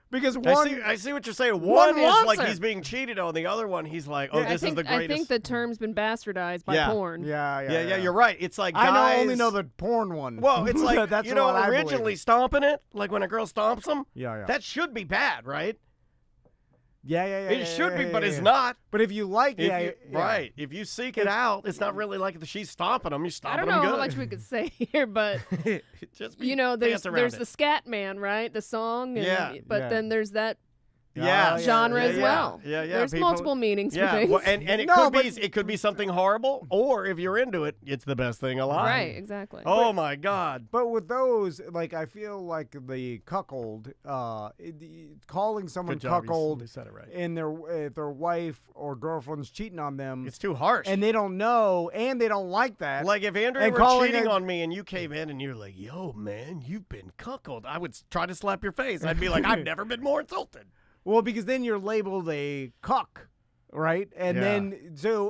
Because one, I see what you're saying. one One is wants like it. he's being cheated on. The other one, he's like, oh, I this is think, the greatest. I think the term's been bastardized by Yeah. porn. Yeah, you're right. It's like I guys, only know the porn one. Well, it's like That's you know, what I believe. originally stomping it, like when a girl stomps them. Yeah. That should be bad, right? Yeah. It should be, but it's yeah. not. But if you like, Right. If you seek it out, it's not really like she's stomping them. You're I stomping don't know them how good. much we could say here, but Just you know, there's dance around the scat man, right? The song. And, Yeah. But Yeah. then there's that yeah, genre as well. Yeah. There's people- multiple meanings for Yeah, things. well, and it No, could be something horrible, or if you're into it, it's the best thing alive. Right, exactly. Oh my God. But with those, like I feel like the cuckold, calling someone Good job. You cuckold, said it right. and if their wife or girlfriend's cheating on them, It's too harsh. and they don't know, and they don't like that. Like if Andrea And were calling cheating it- on me and you came in and you're like, yo, man, you've been cuckold, I would try to slap your face. I'd be like, I've never been more insulted. Well, because then you're labeled a cuck. right? And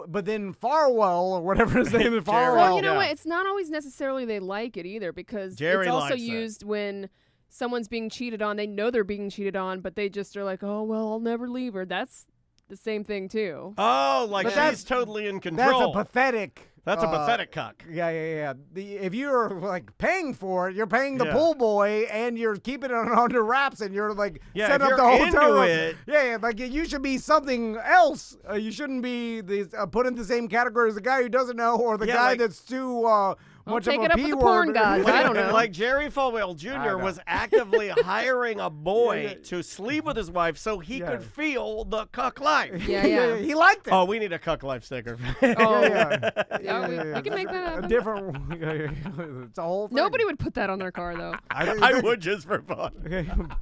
but then Farwell or whatever his name is, Farwell. Well, you know what? It's not always necessarily they like it either, because Jerry it's also likes used when someone's being cheated on. They know they're being cheated on, but they just are like, oh, well, I'll never leave her. That's the same thing, too. Oh, like she's totally in control. That's a pathetic. That's a pathetic cuck. Yeah. If you're like paying for it, you're paying the pool boy, and you're keeping it under wraps, and you're like setting up the hotel room. Yeah, like you should be something else. You shouldn't be put in the same category as the guy who doesn't know, or the guy that's too much of a P word. Take it up with the porn gods. I don't know. Like Jerry Falwell Jr. was actively hiring a boy to sleep with his wife so he could feel the cuck life. Yeah. He liked it. Oh, we need a cuck life sticker. We can make that happen. A different. It's a whole thing. Nobody would put that on their car, though. I would, just for fun.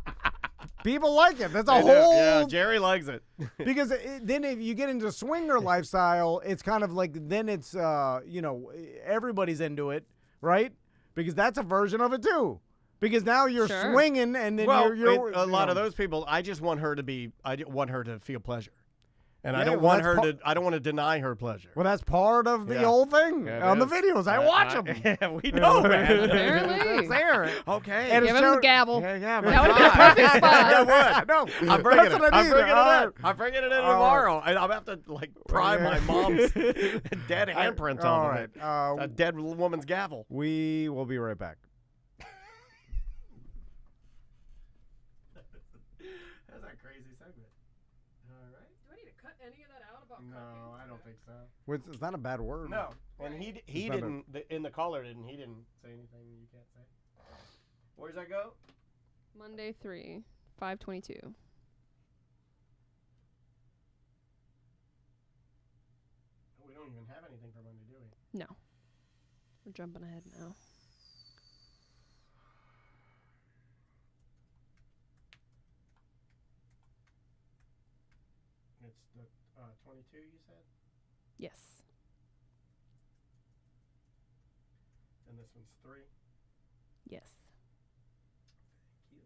People like it. That's a whole. Yeah, Jerry likes it. Because then if you get into swinger lifestyle, it's kind of like then it's everybody's into it, right? Because that's a version of it too. Because now you're swinging, and then you're a lot of those people. I just want her to want her to feel pleasure. And I don't want her to. I don't want to deny her pleasure. Well, that's part of the whole thing on the videos. I watch them. Yeah, we know, man. Apparently, it's there. Okay, and give him the gavel. Yeah, that would be a perfect spot. That would. No, I'm bringing it. I'm bringing it in tomorrow, and I'm have to pry my mom's dead handprint off of it. A dead woman's gavel. We will be right back. That's a crazy segment. Any of that out about No, I don't think so. It's not a bad word. No, and he didn't. In the caller didn't. He didn't say anything you can't say. Where's that go? Monday 3, 5/22. We don't even have anything for Monday, do we? No, we're jumping ahead now. It's the 22 you said? Yes. And this one's 3? Yes. Thank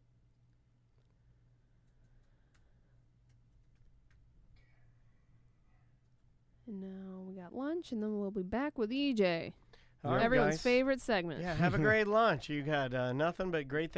you. And now we got lunch, and then we'll be back with EJ. All right, Everyone's guys. favorite segment. Yeah, have a great lunch. You got nothing but great things.